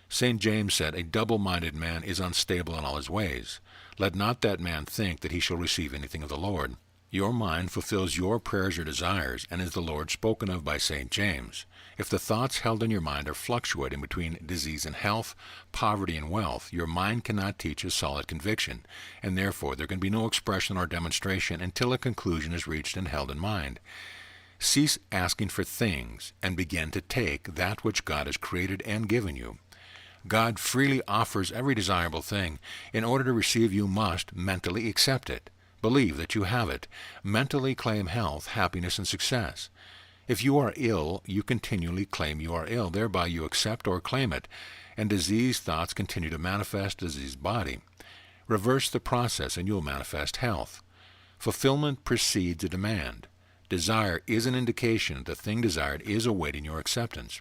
St. James said, "A double-minded man is unstable in all his ways. Let not that man think that he shall receive anything of the Lord." Your mind fulfills your prayers or desires, and is the Lord spoken of by St. James. If the thoughts held in your mind are fluctuating between disease and health, poverty and wealth, your mind cannot teach a solid conviction, and therefore there can be no expression or demonstration until a conclusion is reached and held in mind. Cease asking for things, and begin to take that which God has created and given you. God freely offers every desirable thing. In order to receive, you must mentally accept it. Believe that you have it. Mentally claim health, happiness, and success. If you are ill, you continually claim you are ill. Thereby you accept or claim it, and diseased thoughts continue to manifest diseased body. Reverse the process, and you will manifest health. Fulfillment precedes a demand. Desire is an indication that the thing desired is awaiting your acceptance.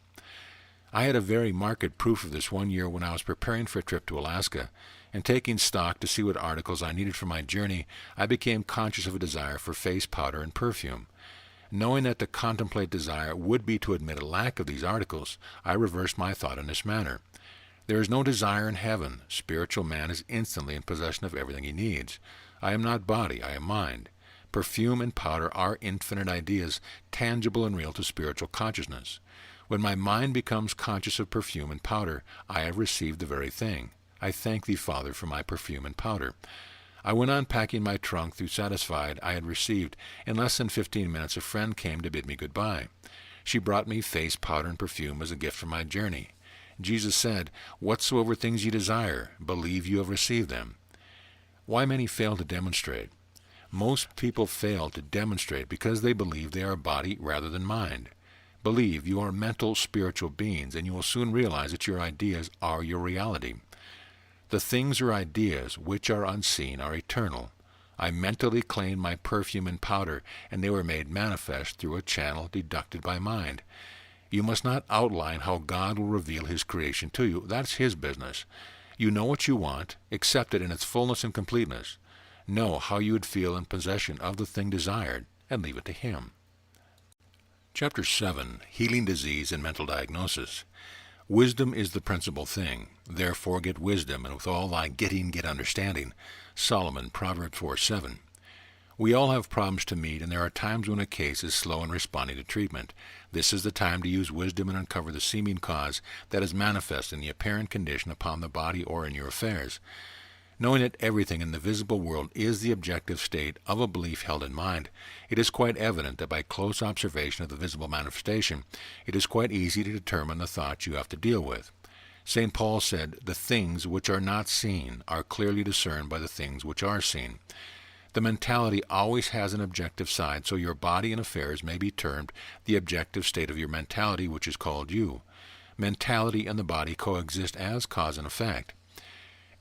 I had a very marked proof of this one year when I was preparing for a trip to Alaska, and taking stock to see what articles I needed for my journey, I became conscious of a desire for face powder and perfume. Knowing that to contemplate desire would be to admit a lack of these articles, I reversed my thought in this manner. There is no desire in heaven. Spiritual man is instantly in possession of everything he needs. I am not body, I am mind. Perfume and powder are infinite ideas, tangible and real to spiritual consciousness. When my mind becomes conscious of perfume and powder, I have received the very thing. I thank thee, Father, for my perfume and powder. I went on packing my trunk through satisfied I had received. In less than 15 minutes a friend came to bid me goodbye. She brought me face powder and perfume as a gift for my journey. Jesus said, "Whatsoever things ye desire, believe you have received them." Why many fail to demonstrate? Most people fail to demonstrate because they believe they are body rather than mind. Believe you are mental, spiritual beings, and you will soon realize that your ideas are your reality. The things or ideas which are unseen are eternal. I mentally claimed my perfume and powder, and they were made manifest through a channel deducted by mind. You must not outline how God will reveal His creation to you. That's His business. You know what you want, accept it in its fullness and completeness. Know how you would feel in possession of the thing desired, and leave it to Him. Chapter 7. Healing Disease and Mental Diagnosis. Wisdom is the principal thing. Therefore get wisdom, and with all thy getting get understanding. Solomon, Proverbs 4:7. We all have problems to meet, and there are times when a case is slow in responding to treatment. This is the time to use wisdom and uncover the seeming cause that is manifest in the apparent condition upon the body or in your affairs. Knowing that everything in the visible world is the objective state of a belief held in mind, it is quite evident that by close observation of the visible manifestation, it is quite easy to determine the thoughts you have to deal with. St. Paul said, "The things which are not seen are clearly discerned by the things which are seen." The mentality always has an objective side, so your body and affairs may be termed the objective state of your mentality, which is called you. Mentality and the body coexist as cause and effect.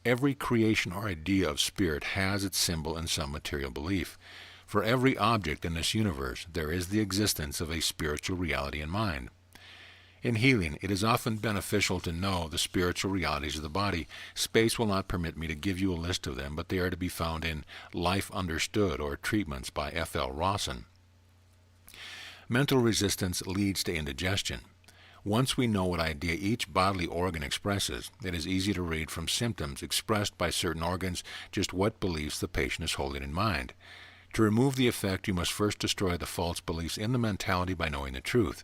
Every creation or idea of spirit has its symbol in some material belief. For every object in this universe, there is the existence of a spiritual reality in mind. In healing, it is often beneficial to know the spiritual realities of the body. Space will not permit me to give you a list of them, but they are to be found in Life Understood or Treatments by F.L. Rawson. Mental resistance leads to indigestion. Once we know what idea each bodily organ expresses, it is easy to read from symptoms expressed by certain organs just what beliefs the patient is holding in mind. To remove the effect, you must first destroy the false beliefs in the mentality by knowing the truth.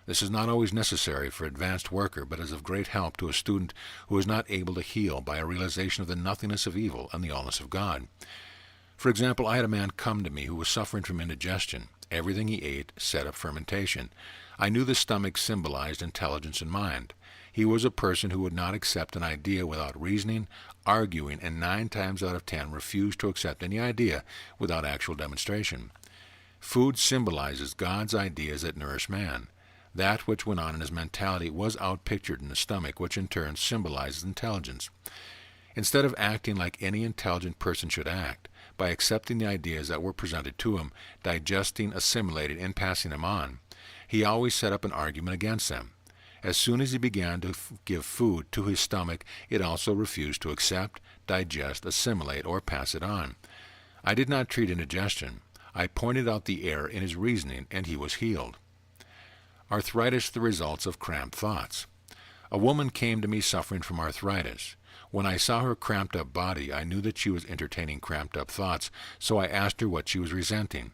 This is not always necessary for an advanced worker, but is of great help to a student who is not able to heal by a realization of the nothingness of evil and the allness of God. For example, I had a man come to me who was suffering from indigestion. Everything he ate set up fermentation. I knew the stomach symbolized intelligence and mind. He was a person who would not accept an idea without reasoning, arguing, and 9 times out of 10 refused to accept any idea without actual demonstration. Food symbolizes God's ideas that nourish man. That which went on in his mentality was outpictured in the stomach, which in turn symbolizes intelligence. Instead of acting like any intelligent person should act, by accepting the ideas that were presented to him, digesting, assimilating, and passing them on, he always set up an argument against them. As soon as he began to give food to his stomach, it also refused to accept, digest, assimilate, or pass it on. I did not treat indigestion. I pointed out the error in his reasoning, and he was healed. Arthritis, the results of cramped thoughts. A woman came to me suffering from arthritis. When I saw her cramped up body, I knew that she was entertaining cramped up thoughts, so I asked her what she was resenting.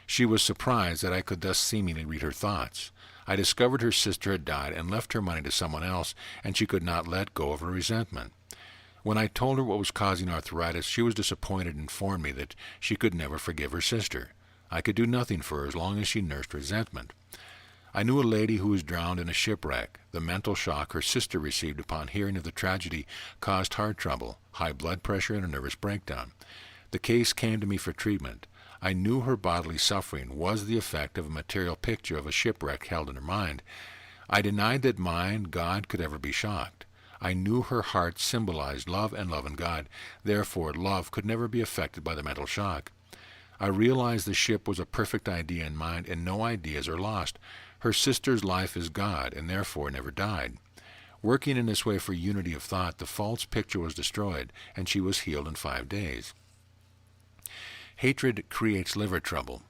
She was surprised that I could thus seemingly read her thoughts. I discovered her sister had died and left her money to someone else, and she could not let go of her resentment. When I told her what was causing arthritis, she was disappointed and informed me that she could never forgive her sister. I could do nothing for her as long as she nursed resentment. I knew a lady who was drowned in a shipwreck. The mental shock her sister received upon hearing of the tragedy caused heart trouble, high blood pressure, and a nervous breakdown. The case came to me for treatment. I knew her bodily suffering was the effect of a material picture of a shipwreck held in her mind. I denied that mind, God, could ever be shocked. I knew her heart symbolized love and love in God. Therefore, love could never be affected by the mental shock. I realized the ship was a perfect idea in mind, and no ideas are lost. Her sister's life is God, and therefore never died. Working in this way for unity of thought, the false picture was destroyed, and she was healed in 5 days. Hatred creates liver trouble.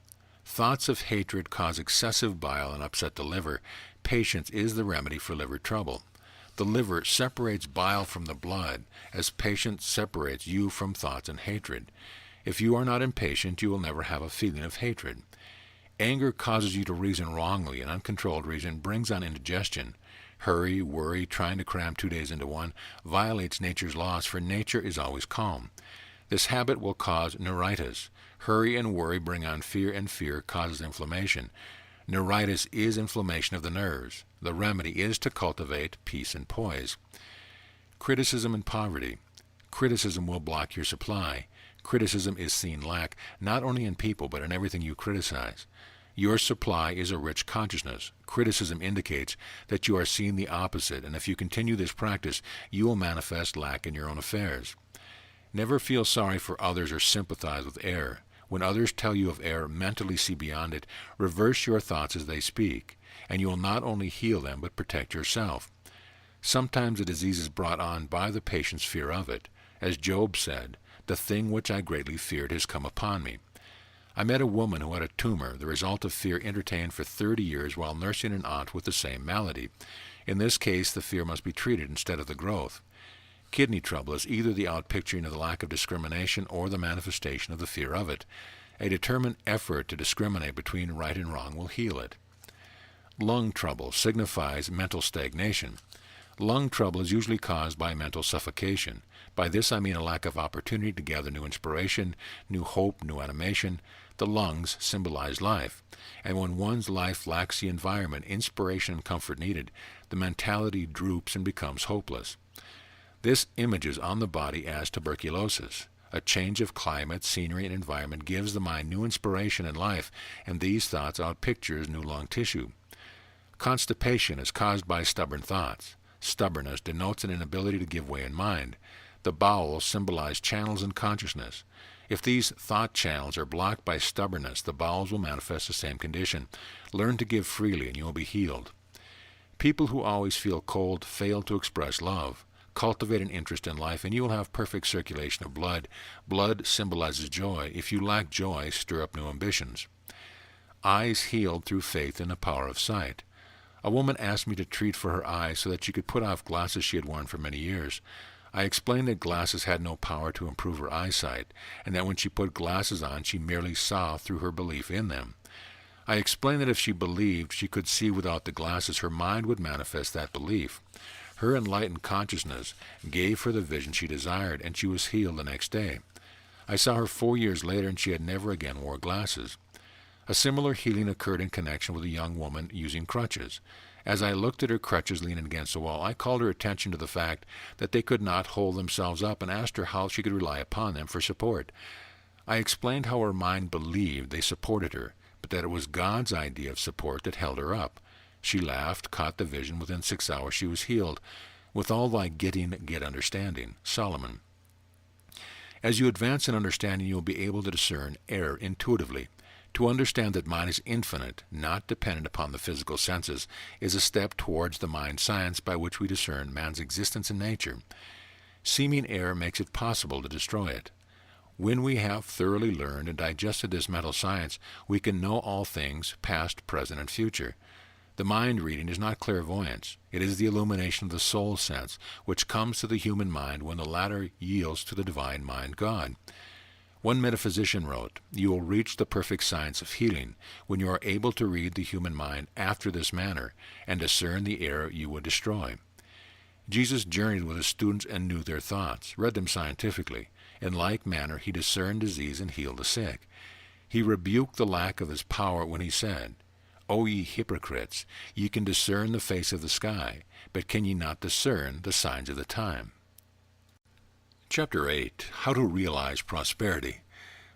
Thoughts of hatred cause excessive bile and upset the liver. Patience is the remedy for liver trouble. The liver separates bile from the blood, as patience separates you from thoughts and hatred. If you are not impatient, you will never have a feeling of hatred. Anger causes you to reason wrongly, and uncontrolled reason brings on indigestion. Hurry, worry, trying to cram 2 days into one, violates nature's laws, for nature is always calm. This habit will cause neuritis. Hurry and worry bring on fear, and fear causes inflammation. Neuritis is inflammation of the nerves. The remedy is to cultivate peace and poise. Criticism and poverty. Criticism will block your supply. Criticism is seen lack, not only in people, but in everything you criticize. Your supply is a rich consciousness. Criticism indicates that you are seeing the opposite, and if you continue this practice, you will manifest lack in your own affairs. Never feel sorry for others or sympathize with error. When others tell you of error, mentally see beyond it. Reverse your thoughts as they speak, and you will not only heal them, but protect yourself. Sometimes the disease is brought on by the patient's fear of it. As Job said, "The thing which I greatly feared has come upon me." I met a woman who had a tumor, the result of fear entertained for 30 years while nursing an aunt with the same malady. In this case, the fear must be treated instead of the growth. Kidney trouble is either the outpicturing of the lack of discrimination or the manifestation of the fear of it. A determined effort to discriminate between right and wrong will heal it. Lung trouble signifies mental stagnation. Lung trouble is usually caused by mental suffocation. By this I mean a lack of opportunity to gather new inspiration, new hope, new animation. The lungs symbolize life, and when one's life lacks the environment, inspiration, and comfort needed, the mentality droops and becomes hopeless. This images on the body as tuberculosis. A change of climate, scenery, and environment gives the mind new inspiration and life, and these thoughts outpictures new lung tissue. Constipation is caused by stubborn thoughts. Stubbornness denotes an inability to give way in mind. The bowels symbolize channels in consciousness. If these thought channels are blocked by stubbornness, the bowels will manifest the same condition. Learn to give freely, and you will be healed. People who always feel cold fail to express love. Cultivate an interest in life, and you will have perfect circulation of blood. Blood symbolizes joy. If you lack joy, stir up new ambitions. Eyes healed through faith in the power of sight. A woman asked me to treat for her eyes so that she could put off glasses she had worn for many years. I explained that glasses had no power to improve her eyesight, and that when she put glasses on, she merely saw through her belief in them. I explained that if she believed she could see without the glasses, her mind would manifest that belief. Her enlightened consciousness gave her the vision she desired, and she was healed the next day. I saw her 4 years later, and she had never again wore glasses. A similar healing occurred in connection with a young woman using crutches. As I looked at her crutches leaning against the wall, I called her attention to the fact that they could not hold themselves up and asked her how she could rely upon them for support. I explained how her mind believed they supported her, but that it was God's idea of support that held her up. She laughed, caught the vision. Within 6 hours she was healed. With all thy getting, get understanding. Solomon. As you advance in understanding, you will be able to discern error intuitively. To understand that mind is infinite, not dependent upon the physical senses, is a step towards the mind science by which we discern man's existence in nature. Seeming error makes it possible to destroy it. When we have thoroughly learned and digested this mental science, we can know all things, past, present, and future. The mind reading is not clairvoyance. It is the illumination of the soul sense, which comes to the human mind when the latter yields to the divine mind God. One metaphysician wrote, "You will reach the perfect science of healing when you are able to read the human mind after this manner and discern the error you would destroy." Jesus journeyed with his students and knew their thoughts, read them scientifically. In like manner he discerned disease and healed the sick. He rebuked the lack of his power when he said, "O ye hypocrites, ye can discern the face of the sky, but can ye not discern the signs of the time?" Chapter 8. How to Realize Prosperity.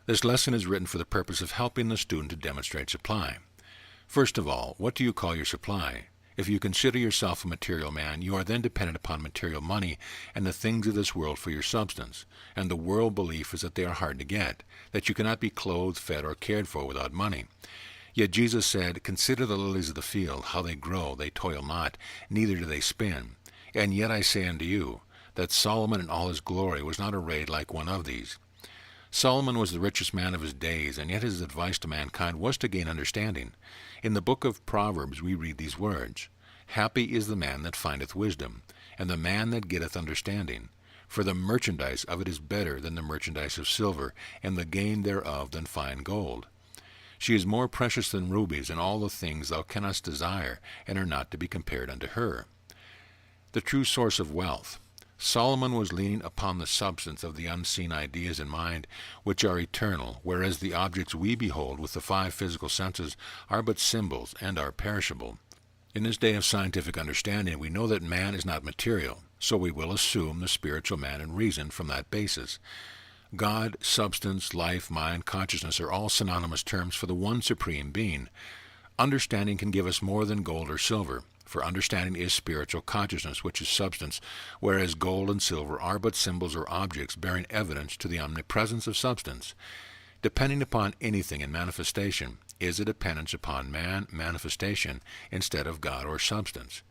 This lesson is written for the purpose of helping the student to demonstrate supply. First of all, what do you call your supply? If you consider yourself a material man, you are then dependent upon material money and the things of this world for your substance, and the world belief is that they are hard to get, that you cannot be clothed, fed, or cared for without money. Yet Jesus said, "Consider the lilies of the field, how they grow, they toil not, neither do they spin. And yet I say unto you, that Solomon in all his glory was not arrayed like one of these." Solomon was the richest man of his days, and yet his advice to mankind was to gain understanding. In the book of Proverbs we read these words, "Happy is the man that findeth wisdom, and the man that getteth understanding. For the merchandise of it is better than the merchandise of silver, and the gain thereof than fine gold. She is more precious than rubies, and all the things thou canst desire, and are not to be compared unto her." The true source of wealth. Solomon was leaning upon the substance of the unseen ideas in mind, which are eternal, whereas the objects we behold with the 5 physical senses are but symbols and are perishable. In this day of scientific understanding, we know that man is not material, so we will assume the spiritual man and reason from that basis. God, substance, life, mind, consciousness are all synonymous terms for the one supreme being. Understanding can give us more than gold or silver, for understanding is spiritual consciousness, which is substance, whereas gold and silver are but symbols or objects bearing evidence to the omnipresence of substance. Depending upon anything in manifestation is a dependence upon manifestation instead of God or substance.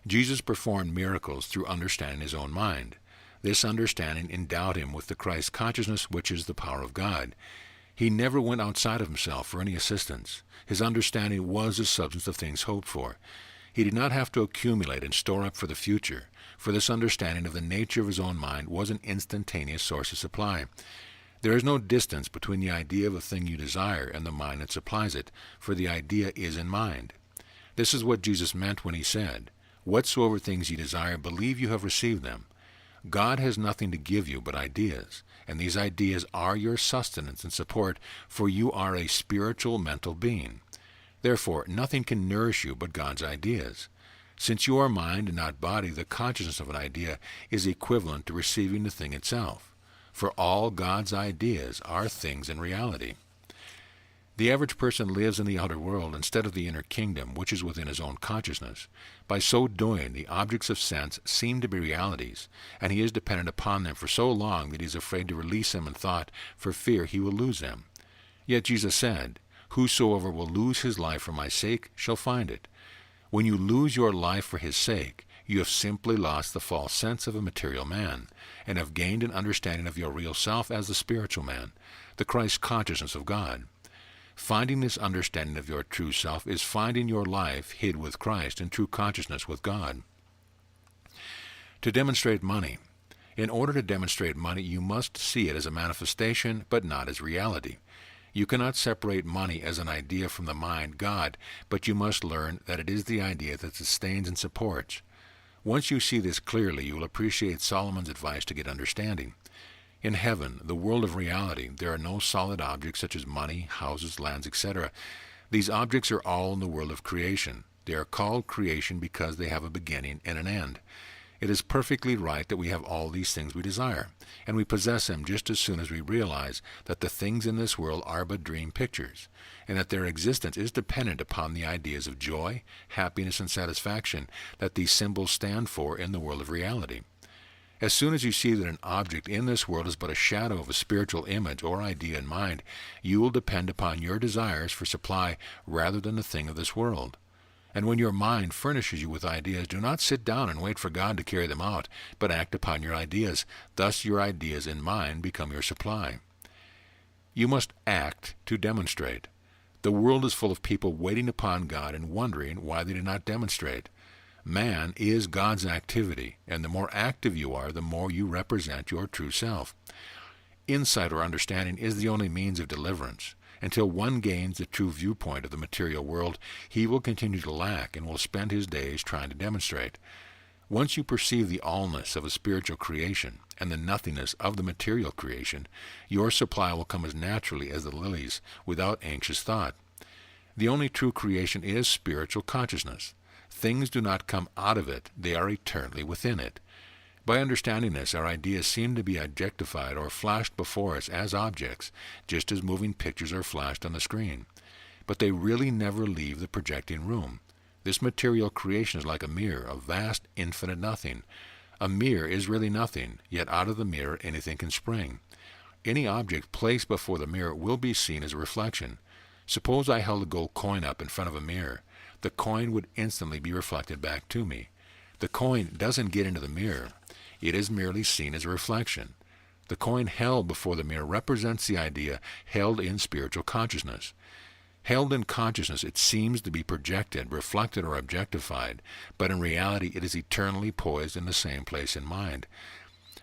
Jesus performed miracles through understanding his own mind. This understanding endowed him with the Christ consciousness, which is the power of God. He never went outside of himself for any assistance. His understanding was the substance of things hoped for. He did not have to accumulate and store up for the future, for this understanding of the nature of his own mind was an instantaneous source of supply. There is no distance between the idea of a thing you desire and the mind that supplies it, for the idea is in mind. This is what Jesus meant when he said, "Whatsoever things ye desire, believe you have received them." God has nothing to give you but ideas, and these ideas are your sustenance and support, for you are a spiritual mental being. Therefore, nothing can nourish you but God's ideas. Since you are mind and not body, the consciousness of an idea is equivalent to receiving the thing itself. For all God's ideas are things in reality. The average person lives in the outer world instead of the inner kingdom, which is within his own consciousness. By so doing, the objects of sense seem to be realities, and he is dependent upon them for so long that he is afraid to release them in thought for fear he will lose them. Yet Jesus said, "Whosoever will lose his life for my sake shall find it." When you lose your life for his sake, you have simply lost the false sense of a material man, and have gained an understanding of your real self as the spiritual man, the Christ consciousness of God. Finding this understanding of your true self is finding your life hid with Christ in true consciousness with God. To demonstrate money. In order to demonstrate money, you must see it as a manifestation, but not as reality. You cannot separate money as an idea from the mind, God, but you must learn that it is the idea that sustains and supports. Once you see this clearly, you will appreciate Solomon's advice to get understanding. In heaven, the world of reality, there are no solid objects such as money, houses, lands, etc. These objects are all in the world of creation. They are called creation because they have a beginning and an end. It is perfectly right that we have all these things we desire, and we possess them just as soon as we realize that the things in this world are but dream pictures, and that their existence is dependent upon the ideas of joy, happiness, and satisfaction that these symbols stand for in the world of reality. As soon as you see that an object in this world is but a shadow of a spiritual image or idea in mind, you will depend upon your desires for supply rather than the thing of this world. And when your mind furnishes you with ideas, do not sit down and wait for God to carry them out, but act upon your ideas. Thus your ideas in mind become your supply. You must act to demonstrate. The world is full of people waiting upon God and wondering why they did not demonstrate. Man is God's activity, and the more active you are, the more you represent your true self. Insight or understanding is the only means of deliverance. Until one gains the true viewpoint of the material world, he will continue to lack and will spend his days trying to demonstrate. Once you perceive the allness of a spiritual creation and the nothingness of the material creation, your supply will come as naturally as the lilies, without anxious thought. The only true creation is spiritual consciousness. Things do not come out of it, they are eternally within it. By understanding this, our ideas seem to be objectified or flashed before us as objects, just as moving pictures are flashed on the screen. But they really never leave the projecting room. This material creation is like a mirror, a vast, infinite nothing. A mirror is really nothing, yet out of the mirror anything can spring. Any object placed before the mirror will be seen as a reflection. Suppose I held a gold coin up in front of a mirror. The coin would instantly be reflected back to me. The coin doesn't get into the mirror. It is merely seen as a reflection. The coin held before the mirror represents the idea held in spiritual consciousness. Held in consciousness, it seems to be projected, reflected, or objectified, but in reality it is eternally poised in the same place in mind.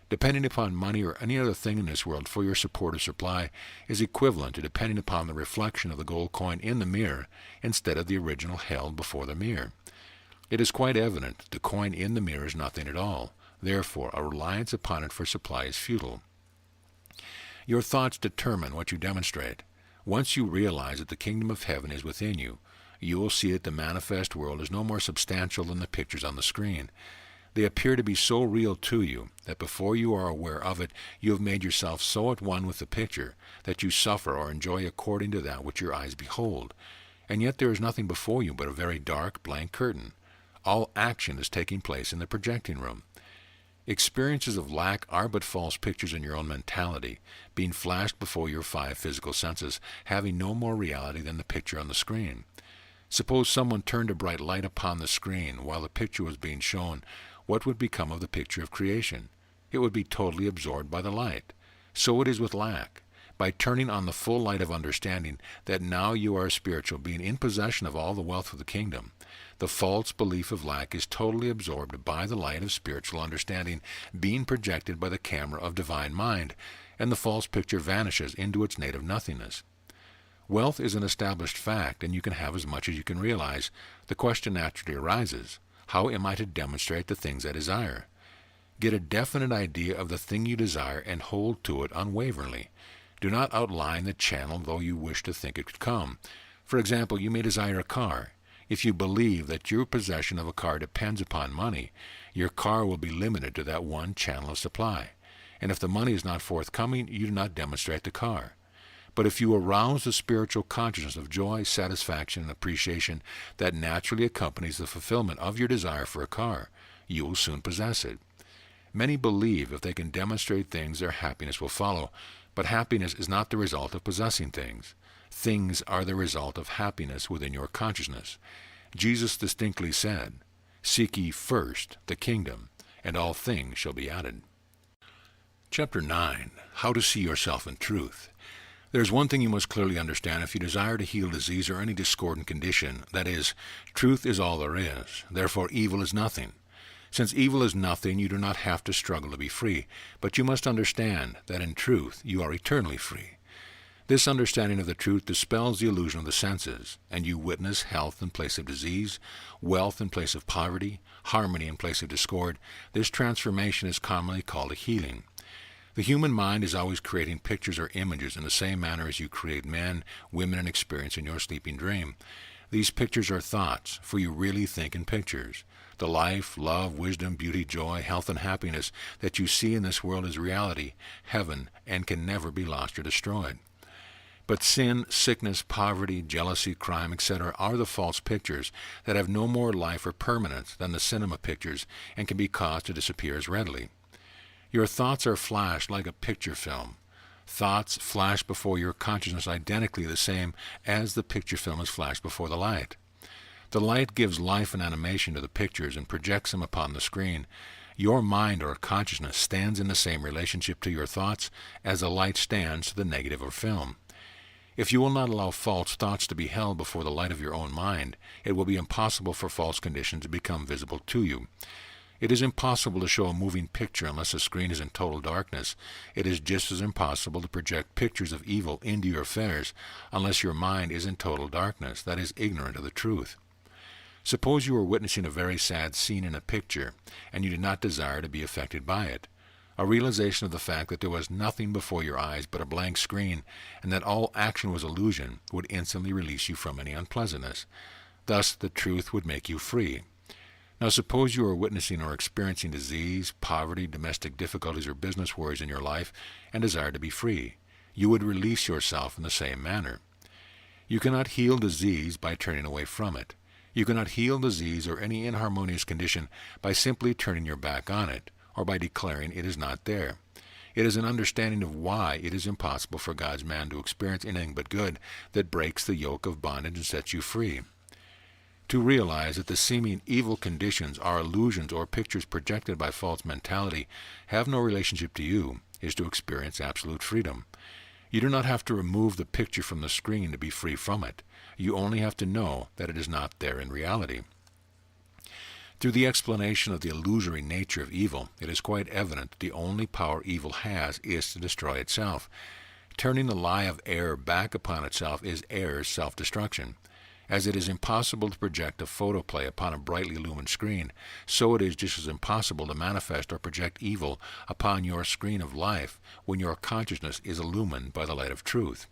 Depending upon money or any other thing in this world for your support or supply is equivalent to depending upon the reflection of the gold coin in the mirror instead of the original held before the mirror. It is quite evident that the coin in the mirror is nothing at all. Therefore, a reliance upon it for supply is futile. Your thoughts determine what you demonstrate. Once you realize that the kingdom of heaven is within you, you will see that the manifest world is no more substantial than the pictures on the screen. They appear to be so real to you that before you are aware of it, you have made yourself so at one with the picture that you suffer or enjoy according to that which your eyes behold. And yet there is nothing before you but a very dark, blank curtain. All action is taking place in the projecting room. Experiences of lack are but false pictures in your own mentality, being flashed before your 5 physical senses, having no more reality than the picture on the screen. Suppose someone turned a bright light upon the screen while the picture was being shown, what would become of the picture of creation? It would be totally absorbed by the light. So it is with lack. By turning on the full light of understanding that now you are a spiritual being in possession of all the wealth of the kingdom, the false belief of lack is totally absorbed by the light of spiritual understanding being projected by the camera of divine mind, and the false picture vanishes into its native nothingness. Wealth is an established fact, and you can have as much as you can realize. The question naturally arises, how am I to demonstrate the things I desire? Get a definite idea of the thing you desire and hold to it unwaveringly. Do not outline the channel though you wish to think it could come. For example, you may desire a car. If you believe that your possession of a car depends upon money, your car will be limited to that one channel of supply. And if the money is not forthcoming, you do not demonstrate the car. But if you arouse the spiritual consciousness of joy, satisfaction, and appreciation that naturally accompanies the fulfillment of your desire for a car, you will soon possess it. Many believe if they can demonstrate things, their happiness will follow. But happiness is not the result of possessing things. Things are the result of happiness within your consciousness. Jesus distinctly said, "Seek ye first the kingdom, and all things shall be added." Chapter 9. How to see yourself in truth. There is one thing you must clearly understand if you desire to heal disease or any discordant condition, that is, truth is all there is. Therefore evil is nothing. Since evil is nothing, you do not have to struggle to be free, but you must understand that in truth you are eternally free. This understanding of the truth dispels the illusion of the senses, and you witness health in place of disease, wealth in place of poverty, harmony in place of discord. This transformation is commonly called a healing. The human mind is always creating pictures or images in the same manner as you create men, women, and experience in your sleeping dream. These pictures are thoughts, for you really think in pictures. The life, love, wisdom, beauty, joy, health, and happiness that you see in this world is reality, heaven, and can never be lost or destroyed. But sin, sickness, poverty, jealousy, crime, etc. are the false pictures that have no more life or permanence than the cinema pictures and can be caused to disappear as readily. Your thoughts are flashed like a picture film. Thoughts flash before your consciousness identically the same as the picture film is flashed before the light. The light gives life and animation to the pictures and projects them upon the screen. Your mind or consciousness stands in the same relationship to your thoughts as the light stands to the negative or film. If you will not allow false thoughts to be held before the light of your own mind, it will be impossible for false conditions to become visible to you. It is impossible to show a moving picture unless the screen is in total darkness. It is just as impossible to project pictures of evil into your affairs unless your mind is in total darkness, that is, ignorant of the truth. Suppose you were witnessing a very sad scene in a picture, and you did not desire to be affected by it. A realization of the fact that there was nothing before your eyes but a blank screen, and that all action was illusion, would instantly release you from any unpleasantness. Thus, the truth would make you free. Now suppose you are witnessing or experiencing disease, poverty, domestic difficulties, or business worries in your life, and desire to be free. You would release yourself in the same manner. You cannot heal disease by turning away from it. You cannot heal disease or any inharmonious condition by simply turning your back on it, or by declaring it is not there. It is an understanding of why it is impossible for God's man to experience anything but good that breaks the yoke of bondage and sets you free. To realize that the seeming evil conditions are illusions or pictures projected by false mentality, have no relationship to you, is to experience absolute freedom. You do not have to remove the picture from the screen to be free from it. You only have to know that it is not there in reality. Through the explanation of the illusory nature of evil, it is quite evident that the only power evil has is to destroy itself. Turning the lie of error back upon itself is error's self-destruction. As it is impossible to project a photoplay upon a brightly illumined screen, so it is just as impossible to manifest or project evil upon your screen of life when your consciousness is illumined by the light of truth.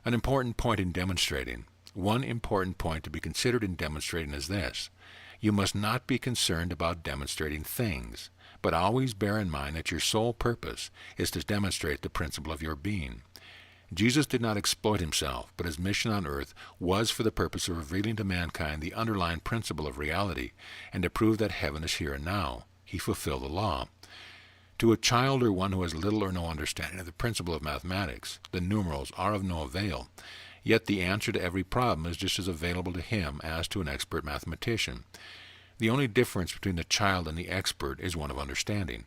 An important point in demonstrating. One important point to be considered in demonstrating is this. You must not be concerned about demonstrating things, but always bear in mind that your sole purpose is to demonstrate the principle of your being. Jesus did not exploit himself, but his mission on earth was for the purpose of revealing to mankind the underlying principle of reality and to prove that heaven is here and now. He fulfilled the law. To a child or one who has little or no understanding of the principle of mathematics, the numerals are of no avail. Yet the answer to every problem is just as available to him as to an expert mathematician. The only difference between the child and the expert is one of understanding.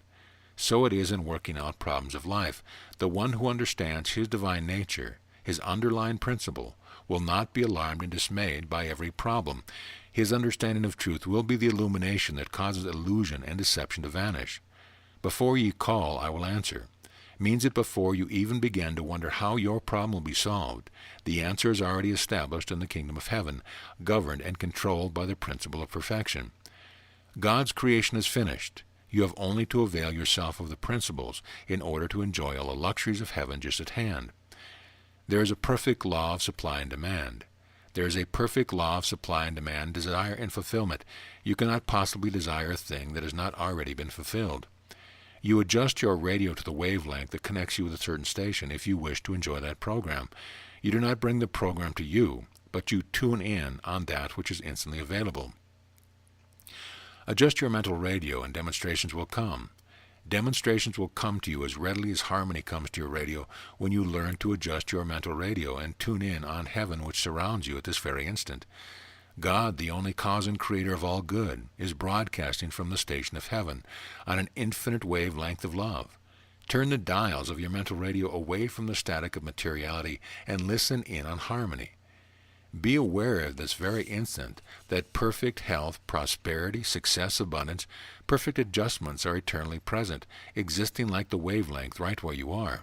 So it is in working out problems of life. The one who understands his divine nature, his underlying principle, will not be alarmed and dismayed by every problem. His understanding of truth will be the illumination that causes illusion and deception to vanish. Before ye call, I will answer. Means that before you even begin to wonder how your problem will be solved, the answer is already established in the kingdom of heaven, governed and controlled by the principle of perfection. God's creation is finished. You have only to avail yourself of the principles in order to enjoy all the luxuries of heaven just at hand. There is a perfect law of supply and demand. There is a perfect law of supply and demand, desire and fulfillment. You cannot possibly desire a thing that has not already been fulfilled. You adjust your radio to the wavelength that connects you with a certain station if you wish to enjoy that program. You do not bring the program to you, but you tune in on that which is instantly available. Adjust your mental radio and demonstrations will come. Demonstrations will come to you as readily as harmony comes to your radio when you learn to adjust your mental radio and tune in on heaven which surrounds you at this very instant. God, the only cause and creator of all good, is broadcasting from the station of heaven on an infinite wavelength of love. Turn the dials of your mental radio away from the static of materiality and listen in on harmony. Be aware of this very instant that perfect health, prosperity, success, abundance, perfect adjustments are eternally present, existing like the wavelength right where you are.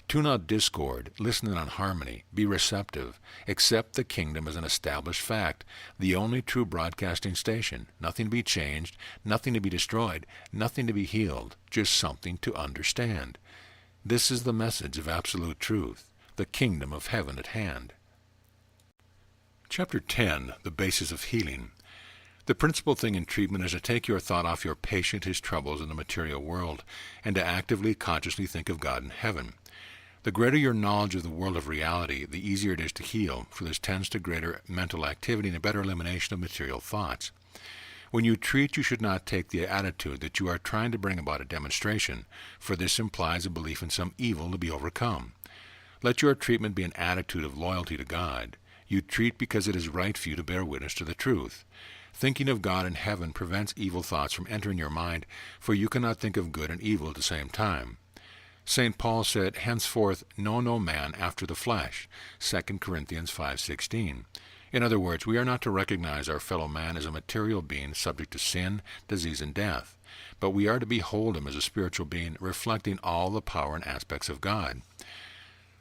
Tune out discord, listen in on harmony, be receptive, accept the kingdom as an established fact, the only true broadcasting station, nothing to be changed, nothing to be destroyed, nothing to be healed, just something to understand. This is the message of absolute truth, the kingdom of heaven at hand. Chapter 10, The Basis of Healing. The principal thing in treatment is to take your thought off your patient, his troubles in the material world, and to actively, consciously think of God in heaven. The greater your knowledge of the world of reality, the easier it is to heal, for this tends to greater mental activity and a better elimination of material thoughts. When you treat, you should not take the attitude that you are trying to bring about a demonstration, for this implies a belief in some evil to be overcome. Let your treatment be an attitude of loyalty to God. You treat because it is right for you to bear witness to the truth. Thinking of God in heaven prevents evil thoughts from entering your mind, for you cannot think of good and evil at the same time. St. Paul said, "Henceforth know no man after the flesh," 2 Corinthians 5:16. In other words, we are not to recognize our fellow man as a material being subject to sin, disease, and death, but we are to behold him as a spiritual being reflecting all the power and aspects of God.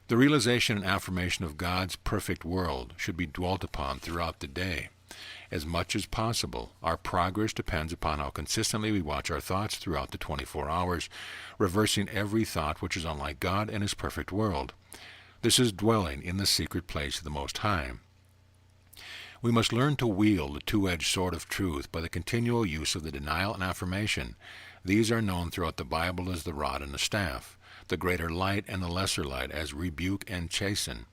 The realization and affirmation of God's perfect world should be dwelt upon throughout the day. As much as possible, our progress depends upon how consistently we watch our thoughts throughout the 24 hours, reversing every thought which is unlike God and His perfect world. This is dwelling in the secret place of the Most High. We must learn to wield the two-edged sword of truth by the continual use of the denial and affirmation. These are known throughout the Bible as the rod and the staff, the greater light and the lesser light as rebuke and chasten.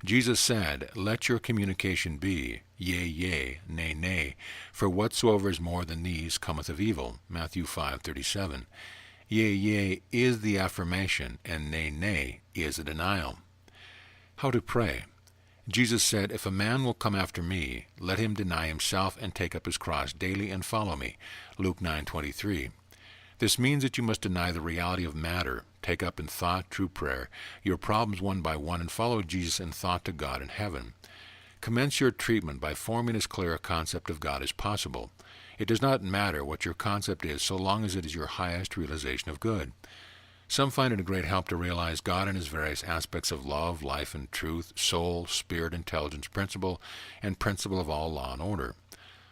Jesus said, "Let your communication be, yea, yea, nay, nay, for whatsoever is more than these cometh of evil." Matthew 5:37. Yea, yea is the affirmation, and nay, nay is the denial. How to pray? Jesus said, "If a man will come after me, let him deny himself and take up his cross daily and follow me." Luke 9:23. This means that you must deny the reality of matter, take up in thought, true prayer, your problems one by one, and follow Jesus in thought to God in heaven. Commence your treatment by forming as clear a concept of God as possible. It does not matter what your concept is so long as it is your highest realization of good. Some find it a great help to realize God in His various aspects of love, life, and truth, soul, spirit, intelligence, principle, and principle of all law and order.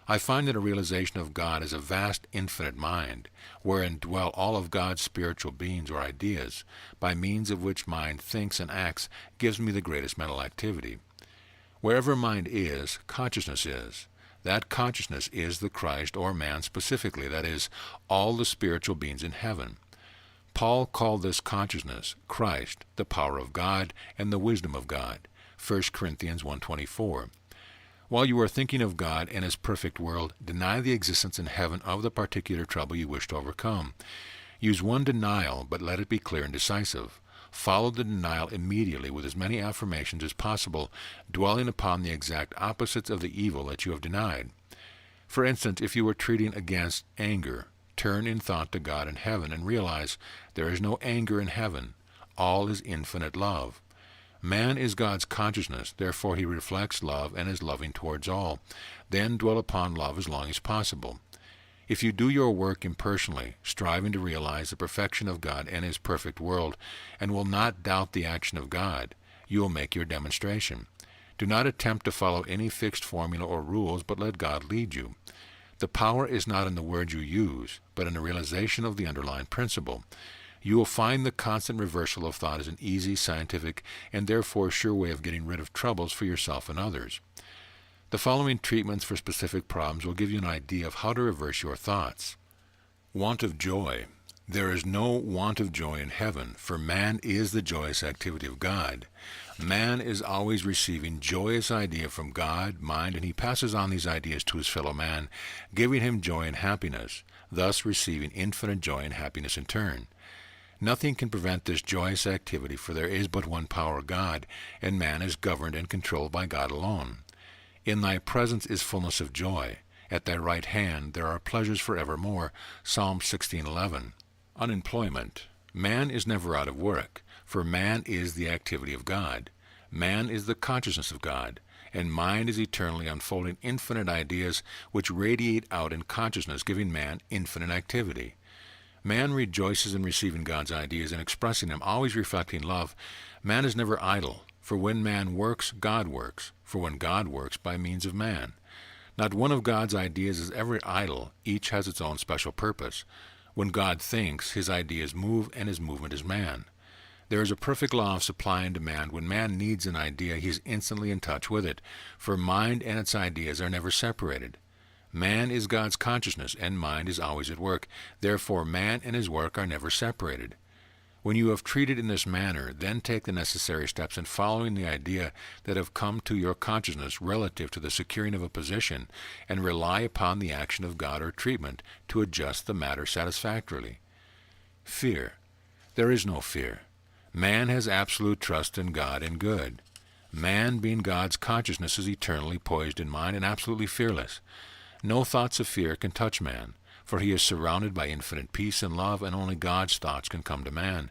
I find that a realization of God as a vast, infinite mind, wherein dwell all of God's spiritual beings or ideas, by means of which mind thinks and acts, gives me the greatest mental activity. Wherever mind is, consciousness is. That consciousness is the Christ, or man specifically, that is, all the spiritual beings in heaven. Paul called this consciousness Christ, the power of God, and the wisdom of God. 1 Corinthians 1:24. While you are thinking of God and His perfect world, deny the existence in heaven of the particular trouble you wish to overcome. Use one denial, but let it be clear and decisive. Follow the denial immediately with as many affirmations as possible, dwelling upon the exact opposites of the evil that you have denied. For instance, if you were treating against anger, turn in thought to God in heaven and realize there is no anger in heaven. All is infinite love. Man is God's consciousness, therefore He reflects love and is loving towards all. Then dwell upon love as long as possible. If you do your work impersonally, striving to realize the perfection of God and His perfect world, and will not doubt the action of God, you will make your demonstration. Do not attempt to follow any fixed formula or rules, but let God lead you. The power is not in the words you use, but in the realization of the underlying principle. You will find the constant reversal of thought is an easy, scientific, and therefore sure way of getting rid of troubles for yourself and others. The following treatments for specific problems will give you an idea of how to reverse your thoughts. Want of joy. There is no want of joy in heaven, for man is the joyous activity of God. Man is always receiving joyous idea from God, mind, and he passes on these ideas to his fellow man, giving him joy and happiness, thus receiving infinite joy and happiness in turn. Nothing can prevent this joyous activity, for there is but one power, God, and man is governed and controlled by God alone. In thy presence is fullness of joy. At thy right hand there are pleasures forevermore. Psalm 16:11. Unemployment. Man is never out of work, for man is the activity of God. Man is the consciousness of God, and mind is eternally unfolding infinite ideas which radiate out in consciousness, giving man infinite activity. Man rejoices in receiving God's ideas and expressing them, always reflecting love. Man is never idle, for when man works, God works, for when God works by means of man. Not one of God's ideas is ever idle, each has its own special purpose. When God thinks, his ideas move, and his movement is man. There is a perfect law of supply and demand. When man needs an idea, he is instantly in touch with it, for mind and its ideas are never separated. Man is God's consciousness, and mind is always at work. Therefore, man and his work are never separated. When you have treated in this manner, then take the necessary steps in following the idea that have come to your consciousness relative to the securing of a position, and rely upon the action of God or treatment to adjust the matter satisfactorily. Fear. There is no fear. Man has absolute trust in God and good. Man, being God's consciousness, is eternally poised in mind and absolutely fearless. No thoughts of fear can touch man, for he is surrounded by infinite peace and love, and only God's thoughts can come to man.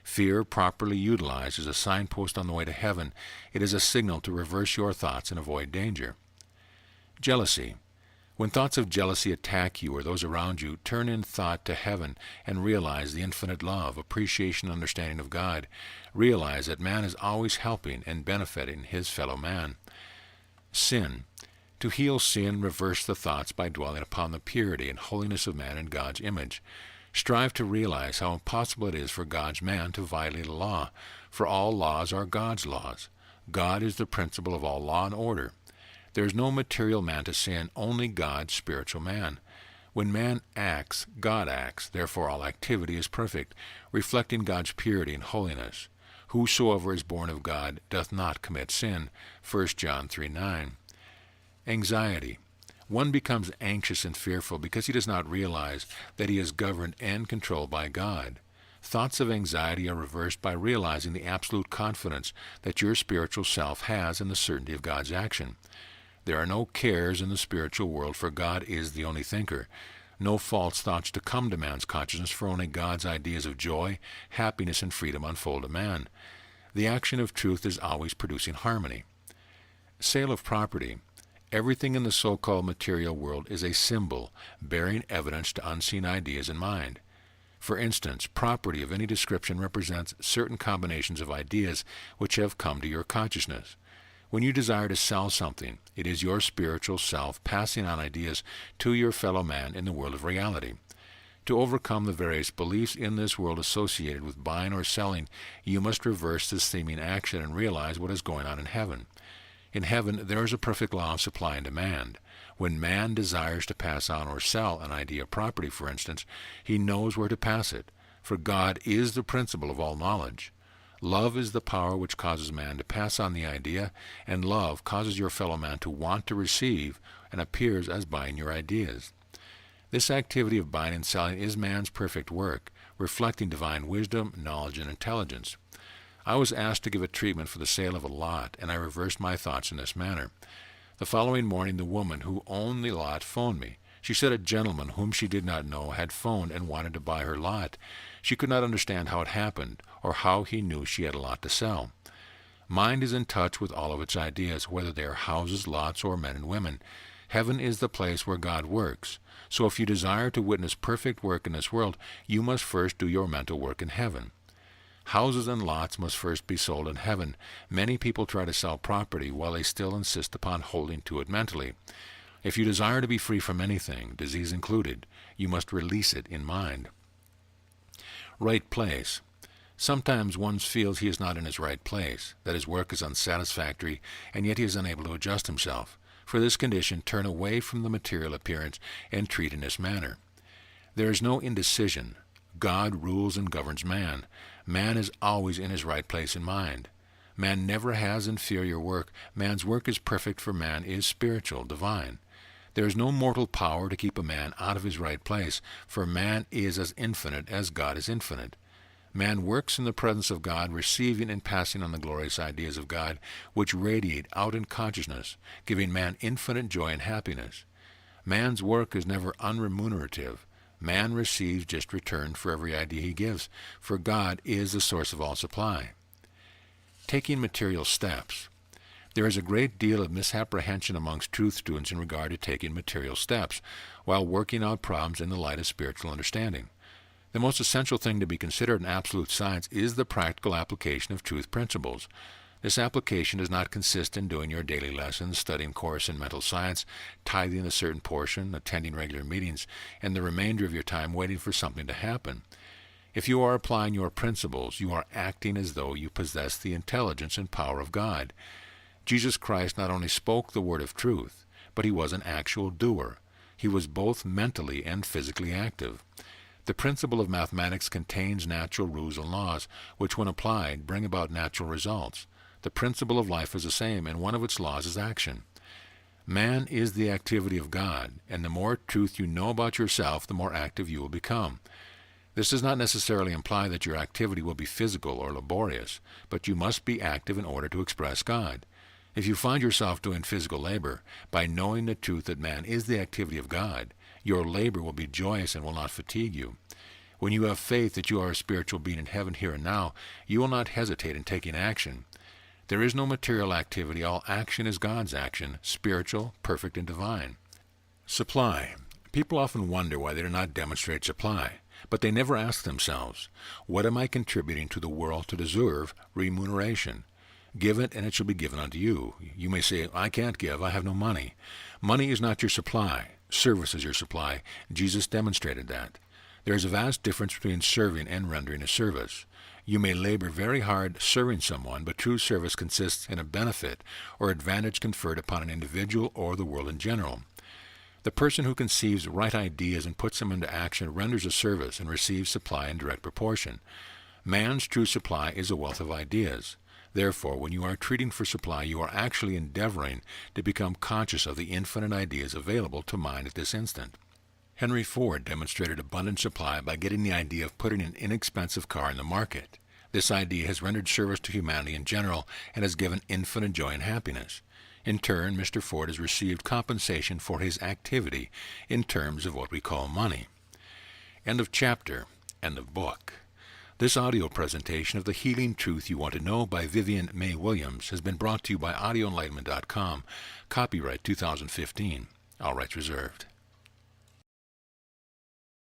Fear, properly utilized, is a signpost on the way to heaven. It is a signal to reverse your thoughts and avoid danger. Jealousy. When thoughts of jealousy attack you or those around you, turn in thought to heaven and realize the infinite love, appreciation, and understanding of God. Realize that man is always helping and benefiting his fellow man. Sin. To heal sin, reverse the thoughts by dwelling upon the purity and holiness of man in God's image. Strive to realize how impossible it is for God's man to violate a law, for all laws are God's laws. God is the principle of all law and order. There is no material man to sin, only God's spiritual man. When man acts, God acts, therefore all activity is perfect, reflecting God's purity and holiness. Whosoever is born of God doth not commit sin. 1 John 3:9. Anxiety. One becomes anxious and fearful because he does not realize that he is governed and controlled by God. Thoughts of anxiety are reversed by realizing the absolute confidence that your spiritual self has in the certainty of God's action. There are no cares in the spiritual world, for God is the only thinker. No false thoughts to come to man's consciousness, for only God's ideas of joy, happiness, and freedom unfold to man. The action of truth is always producing harmony. Sale of property. Everything in the so-called material world is a symbol, bearing evidence to unseen ideas in mind. For instance, property of any description represents certain combinations of ideas which have come to your consciousness. When you desire to sell something, it is your spiritual self passing on ideas to your fellow man in the world of reality. To overcome the various beliefs in this world associated with buying or selling, you must reverse this seeming action and realize what is going on in heaven. In heaven, there is a perfect law of supply and demand. When man desires to pass on or sell an idea of property, for instance, he knows where to pass it, for God is the principle of all knowledge. Love is the power which causes man to pass on the idea, and love causes your fellow man to want to receive and appears as buying your ideas. This activity of buying and selling is man's perfect work, reflecting divine wisdom, knowledge, and intelligence. I was asked to give a treatment for the sale of a lot, and I reversed my thoughts in this manner. The following morning, the woman who owned the lot phoned me. She said a gentleman whom she did not know had phoned and wanted to buy her lot. She could not understand how it happened, or how he knew she had a lot to sell. Mind is in touch with all of its ideas, whether they are houses, lots, or men and women. Heaven is the place where God works. So if you desire to witness perfect work in this world, you must first do your mental work in heaven. Houses and lots must first be sold in heaven. Many people try to sell property while they still insist upon holding to it mentally. If you desire to be free from anything, disease included, you must release it in mind. Right place. Sometimes one feels he is not in his right place, that his work is unsatisfactory, and yet he is unable to adjust himself. For this condition, turn away from the material appearance and treat in this manner. There is no indecision. God rules and governs man. Man is always in his right place in mind. Man never has inferior work. Man's work is perfect, for man is spiritual, divine. There is no mortal power to keep a man out of his right place, for man is as infinite as God is infinite. Man works in the presence of God, receiving and passing on the glorious ideas of God, which radiate out in consciousness, giving man infinite joy and happiness. Man's work is never unremunerative. Man receives just return for every idea he gives, for God is the source of all supply. Taking material steps. There is a great deal of misapprehension amongst truth students in regard to taking material steps, while working out problems in the light of spiritual understanding. The most essential thing to be considered in absolute science is the practical application of truth principles. This application does not consist in doing your daily lessons, studying course in mental science, tithing a certain portion, attending regular meetings, and the remainder of your time waiting for something to happen. If you are applying your principles, you are acting as though you possess the intelligence and power of God. Jesus Christ not only spoke the word of truth, but he was an actual doer. He was both mentally and physically active. The principle of mathematics contains natural rules and laws, which when applied bring about natural results. The principle of life is the same, and one of its laws is action. Man is the activity of God, and the more truth you know about yourself, the more active you will become. This does not necessarily imply that your activity will be physical or laborious, but you must be active in order to express God. If you find yourself doing physical labor, by knowing the truth that man is the activity of God, your labor will be joyous and will not fatigue you. When you have faith that you are a spiritual being in heaven here and now, you will not hesitate in taking action. There is no material activity. All action is God's action, spiritual, perfect, and divine. Supply. People often wonder why they do not demonstrate supply, but they never ask themselves, what am I contributing to the world to deserve remuneration? Give it, and it shall be given unto you. You may say, I can't give, I have no money. Money is not your supply. Service is your supply. Jesus demonstrated that. There is a vast difference between serving and rendering a service. You may labor very hard serving someone, but true service consists in a benefit or advantage conferred upon an individual or the world in general. The person who conceives right ideas and puts them into action renders a service and receives supply in direct proportion. Man's true supply is a wealth of ideas. Therefore, when you are treating for supply, you are actually endeavoring to become conscious of the infinite ideas available to mind at this instant. Henry Ford demonstrated abundant supply by getting the idea of putting an inexpensive car in the market. This idea has rendered service to humanity in general and has given infinite joy and happiness. In turn, Mr. Ford has received compensation for his activity in terms of what we call money. End of chapter. End of book. This audio presentation of The Healing Truth You Want to Know by Vivian May Williams has been brought to you by audioenlightenment.com. Copyright 2015. All rights reserved.